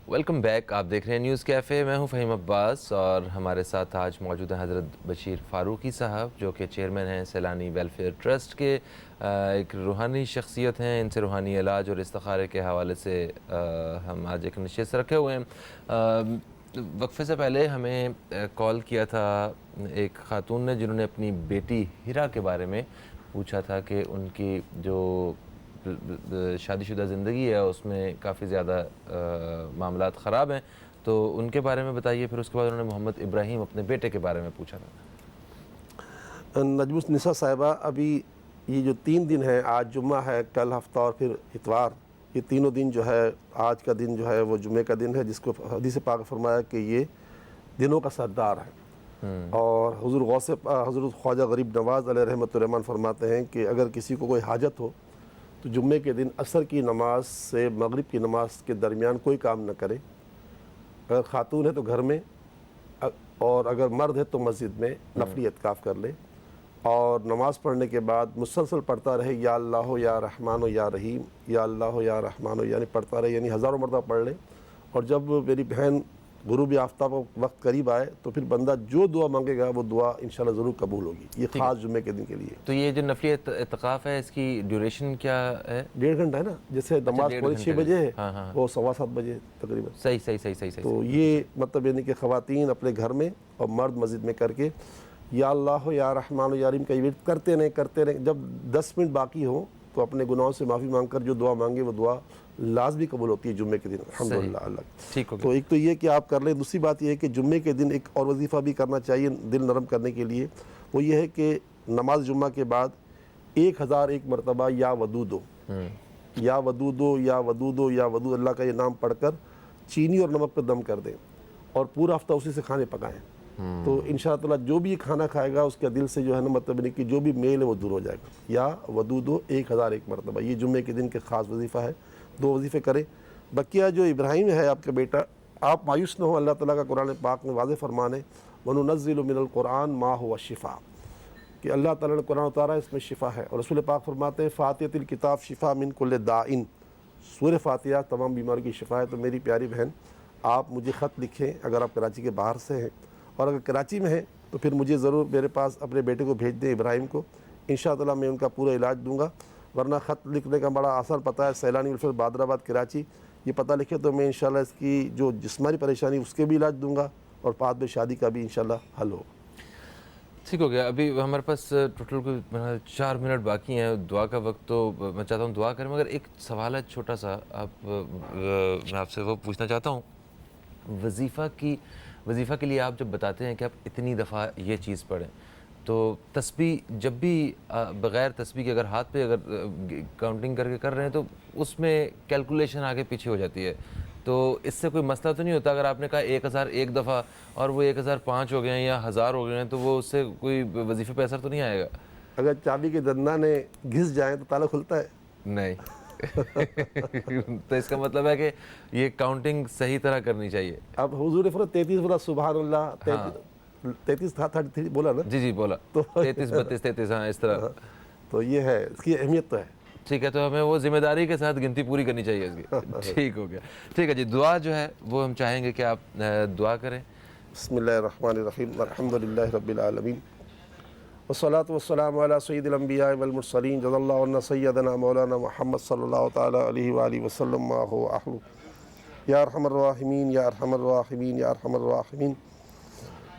ویلکم بیک، آپ دیکھ رہے ہیں نیوز کیفے. میں ہوں فہیم عباس اور ہمارے ساتھ آج موجود ہیں حضرت بشیر فاروقی صاحب جو کہ چیئرمین ہیں سیلانی ویلفیئر ٹرسٹ کے، ایک روحانی شخصیت ہیں. ان سے روحانی علاج اور استخارے کے حوالے سے ہم آج ایک نشست رکھے ہوئے ہیں. وقفے سے پہلے ہمیں کال کیا تھا ایک خاتون نے جنہوں نے اپنی بیٹی ہیرا کے بارے میں پوچھا تھا کہ ان کی جو شادی شدہ زندگی ہے اس میں کافی زیادہ معاملات خراب ہیں، تو ان کے بارے میں بتائیے. پھر اس کے بعد انہوں نے محمد ابراہیم اپنے بیٹے کے بارے میں پوچھا تھا. نجم النساء صاحبہ، ابھی یہ جو 3 دن ہے، آج جمعہ ہے، کل ہفتہ اور پھر اتوار، یہ تینوں دن جو ہے، آج کا دن جو ہے وہ جمعے کا دن ہے جس کو حدیث پاک فرمایا کہ یہ دنوں کا سردار ہے. اور حضرت خواجہ غریب نواز علیہ رحمۃ الرحمن فرماتے ہیں کہ اگر کسی کو کوئی حاجت ہو تو جمعے کے دن عصر کی نماز سے مغرب کی نماز کے درمیان کوئی کام نہ کرے. اگر خاتون ہے تو گھر میں، اور اگر مرد ہے تو مسجد میں نفلی اعتکاف کر لے، اور نماز پڑھنے کے بعد مسلسل پڑھتا رہے یا اللہ یا رحمان و یا رحیم، یا اللہ یا رحمان و، یعنی پڑھتا رہے، یعنی ہزاروں مرتبہ پڑھ لے. اور جب میری بہن غروب آفتاب وقت قریب آئے تو پھر بندہ جو دعا مانگے گا وہ دعا انشاءاللہ ضرور قبول ہوگی. یہ خاص جمعے کے دن کے لیے. تو یہ جو نفلی اعتکاف ہے اس کی ڈیوریشن کیا ہے؟ 1.5 گھنٹہ ہے نا، جیسے نماز پڑھی 6 بجے ہے وہ 7:15 بجے تقریباً. صحیح. تو یہ مطلب یعنی کہ خواتین اپنے گھر میں اور مرد مسجد میں کر کے یا اللہ یا رحمان و یا رحیم کا ورد کرتے رہیں. جب 10 منٹ باقی ہوں تو اپنے گناہوں سے معافی مانگ کر جو دعا مانگے وہ دعا لازمی قبول ہوتی ہے جمعے کے دن الحمدللہ. اللہ ٹھیک ہو گیا. تو ایک تو یہ کہ آپ کر لیں. دوسری بات یہ ہے کہ جمعے کے دن ایک اور وظیفہ بھی کرنا چاہیے دل نرم کرنے کے لیے. وہ یہ ہے کہ نماز جمعہ کے بعد 1001 مرتبہ یا ودودو یا ودودو یا ودودو یا ودود اللہ کا یہ نام پڑھ کر چینی اور نمک پہ دم کر دیں اور پورا ہفتہ اسی سے کھانے پکائیں. تو انشاءاللہ تعالیٰ جو بھی یہ کھانا کھائے گا اس کا دل سے جو ہے نا مطلب نہیں کہ جو بھی میل ہے وہ دور ہو جائے گا. یا ودودو 1001 مرتبہ, یہ جمعے کے دن کے خاص وظیفہ ہے, 2 وظیفے کرے. بقیہ جو ابراہیم ہے آپ کا بیٹا, آپ مایوس نہ ہو, اللہ تعالیٰ کا قرآن پاک میں واضح فرمان ہے وَنُنَزِّلُ مِنَ الْقُرْآنِ مَا هُوَ شِفَاء, کہ اللہ تعالیٰ نے قرآن اتارا اس میں شفا ہے. اور رسول پاک فرماتے ہیں فاتحۃ الکتاب شفا من کل داء, سورہ فاتحہ تمام بیماریوں کی شفا ہے. تو میری پیاری بہن, آپ مجھے خط لکھیں اگر آپ کراچی کے باہر سے ہیں, اور اگر کراچی میں ہیں تو پھر مجھے ضرور میرے پاس اپنے بیٹے کو بھیج دیں ابراہیم کو, انشاءاللہ میں ان کا پورا علاج دوں گا. ورنہ خط لکھنے کا بڑا آسان پتہ ہے, سیلانی ویلفیئر بادرآباد کراچی, یہ پتہ لکھے تو میں انشاءاللہ اس کی جو جسمانی پریشانی اس کے بھی علاج دوں گا, اور بعد میں شادی کا بھی انشاءاللہ حل ہو. ٹھیک ہو گیا. ابھی ہمارے پاس ٹوٹل کوئی 4 منٹ باقی ہیں دعا کا وقت, تو میں چاہتا ہوں دعا کریں, مگر ایک سوال ہے چھوٹا سا, میں آپ سے وہ پوچھنا چاہتا ہوں. وظیفہ کے لیے آپ جب بتاتے ہیں کہ آپ اتنی دفعہ یہ چیز پڑھیں, تو تسبیح جب بھی بغیر تسبیح کے اگر ہاتھ پہ اگر کاؤنٹنگ کر کے کر رہے ہیں تو اس میں کیلکولیشن آگے پیچھے ہو جاتی ہے, تو اس سے کوئی مسئلہ تو نہیں ہوتا اگر آپ نے کہا 1001 دفعہ اور وہ 1005 ہو گئے ہیں یا 1000 ہو گئے ہیں, تو وہ اس سے کوئی وظیفے پہ اثر تو نہیں آئے گا؟ اگر چابی کے دندانے گھس جائیں تو تالا کھلتا ہے نہیں. تو اس کا مطلب ہے کہ یہ کاؤنٹنگ صحیح طرح کرنی چاہیے. اب حضور فرمایا 33 بولا سبحان اللہ, 33 تھا 33 بولا نا, جی بولا 33 32 33, ہاں اس طرح. تو یہ ہے, اس کی اہمیت تو ہے. ٹھیک ہے, تو ہمیں وہ ذمہ داری کے ساتھ گنتی پوری کرنی چاہیے اس کی. ٹھیک ہو گیا. ٹھیک ہے جی, دعا جو ہے وہ ہم چاہیں گے کہ آپ دعا کریں. بسم اللہ الرحمن الرحیم, الحمدللہ رب العالمین, والصلاة والسلام علی سید الانبیاء والمرسلین, جزا اللہ عنا سیدنا مولانا محمد صلی اللہ تعالی علیہ وآلہ وسلم ما هو احلو. یا ارحم الراحمین یا ارحم الراحمین یا ارحم الراحمین,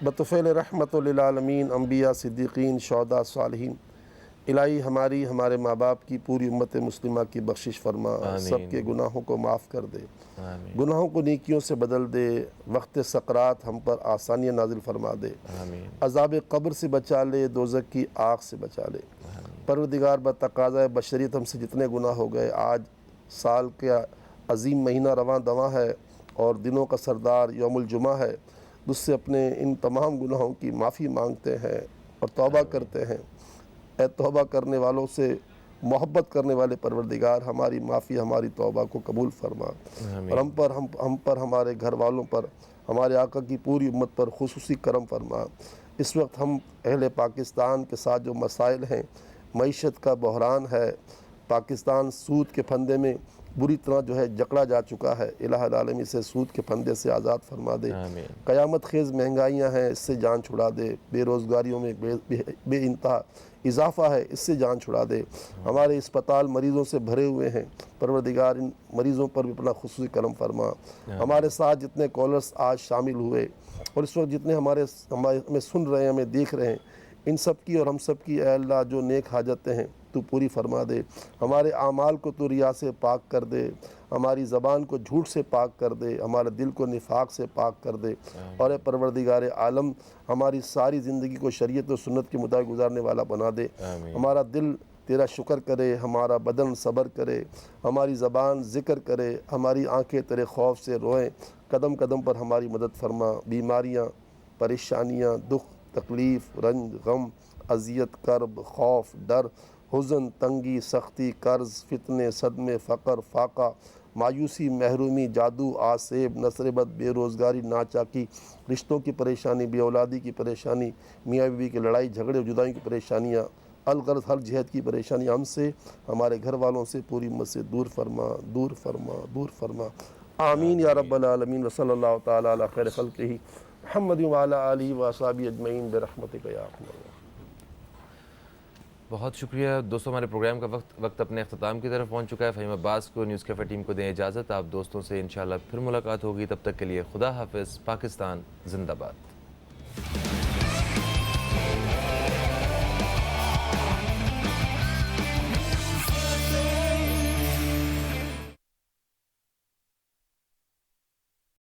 بطفیل رحمت للعالمین, انبیاء صدیقین شہداء صالحین. الہی ہمارے ماں باپ کی پوری امت مسلمہ کی بخشش فرما, سب کے گناہوں کو معاف کر دے, گناہوں کو نیکیوں سے بدل دے, وقت سقرات ہم پر آسانیاں نازل فرما دے, عذاب قبر سے بچا لے, دوزخ کی آگ سے بچا لے. پروردگار بتقاضۂ بشریت ہم سے جتنے گناہ ہو گئے, آج سال کا عظیم مہینہ رواں دواں ہے اور دنوں کا سردار یوم الجمعہ ہے, اس سے اپنے ان تمام گناہوں کی معافی مانگتے ہیں اور توبہ کرتے ہیں. اے توبہ کرنے والوں سے محبت کرنے والے پروردگار, ہماری معافی ہماری توبہ کو قبول فرما, اور ہم پر ہمارے گھر والوں پر, ہمارے آقا کی پوری امت پر خصوصی کرم فرما. اس وقت ہم اہل پاکستان کے ساتھ جو مسائل ہیں, معیشت کا بحران ہے, پاکستان سود کے پھندے میں بری طرح جو ہے جکڑا جا چکا ہے, الہ العالمین سے سود کے پھندے سے آزاد فرما دے. قیامت خیز مہنگائیاں ہیں, اس سے جان چھڑا دے. بے روزگاریوں میں بے انتہا اضافہ ہے, اس سے جان چھڑا دے. ہمارے اسپتال مریضوں سے بھرے ہوئے ہیں, پروردگار ان مریضوں پر بھی اپنا خصوصی کرم فرما. ہمارے ساتھ جتنے کالرز آج شامل ہوئے اور اس وقت جتنے ہمیں سن رہے ہیں, ہمیں دیکھ رہے ہیں, ان سب کی اور ہم سب کی اے اللہ جو نیک حاجتیں ہیں تو پوری فرما دے. ہمارے اعمال کو تو ریا سے پاک کر دے, ہماری زبان کو جھوٹ سے پاک کر دے, ہمارے دل کو نفاق سے پاک کر دے. اور اے پروردگار عالم, ہماری ساری زندگی کو شریعت و سنت کے مطابق گزارنے والا بنا دے. ہمارا دل تیرا شکر کرے, ہمارا بدن صبر کرے, ہماری زبان ذکر کرے, ہماری آنکھیں تیرے خوف سے روئیں. قدم قدم پر ہماری مدد فرما. بیماریاں, پریشانیاں, دکھ, تکلیف, رنج, غم, اذیت, کرب, خوف, ڈر, حزن, تنگی, سختی, قرض, فتنے, صدمے, فقر, فاقہ, مایوسی, محرومی, جادو, آسیب, نصربت, بے روزگاری, ناچاکی, رشتوں کی پریشانی, بے اولادی کی پریشانی, میاں بیوی کی لڑائی جھگڑے جدائی کی پریشانیاں, الغرض ہر جہت کی پریشانی ہم سے, ہمارے گھر والوں سے, پوری امت سے دور فرما, دور فرما, دور فرما. آمین یا رب العالمین. وصلی اللہ تعالی علی خیر خلقہ محمد وعلی آلہ واصحابہ اجمعین برحمتک یا ارحم الراحمین. بہت شکریہ دوستوں, ہمارے پروگرام کا وقت اپنے اختتام کی طرف پہنچ چکا ہے. فہیم عباس کو, نیوز کیفے ٹیم کو دیں اجازت. آپ دوستوں سے انشاءاللہ پھر ملاقات ہوگی, تب تک کے لیے خدا حافظ. پاکستان زندہ باد.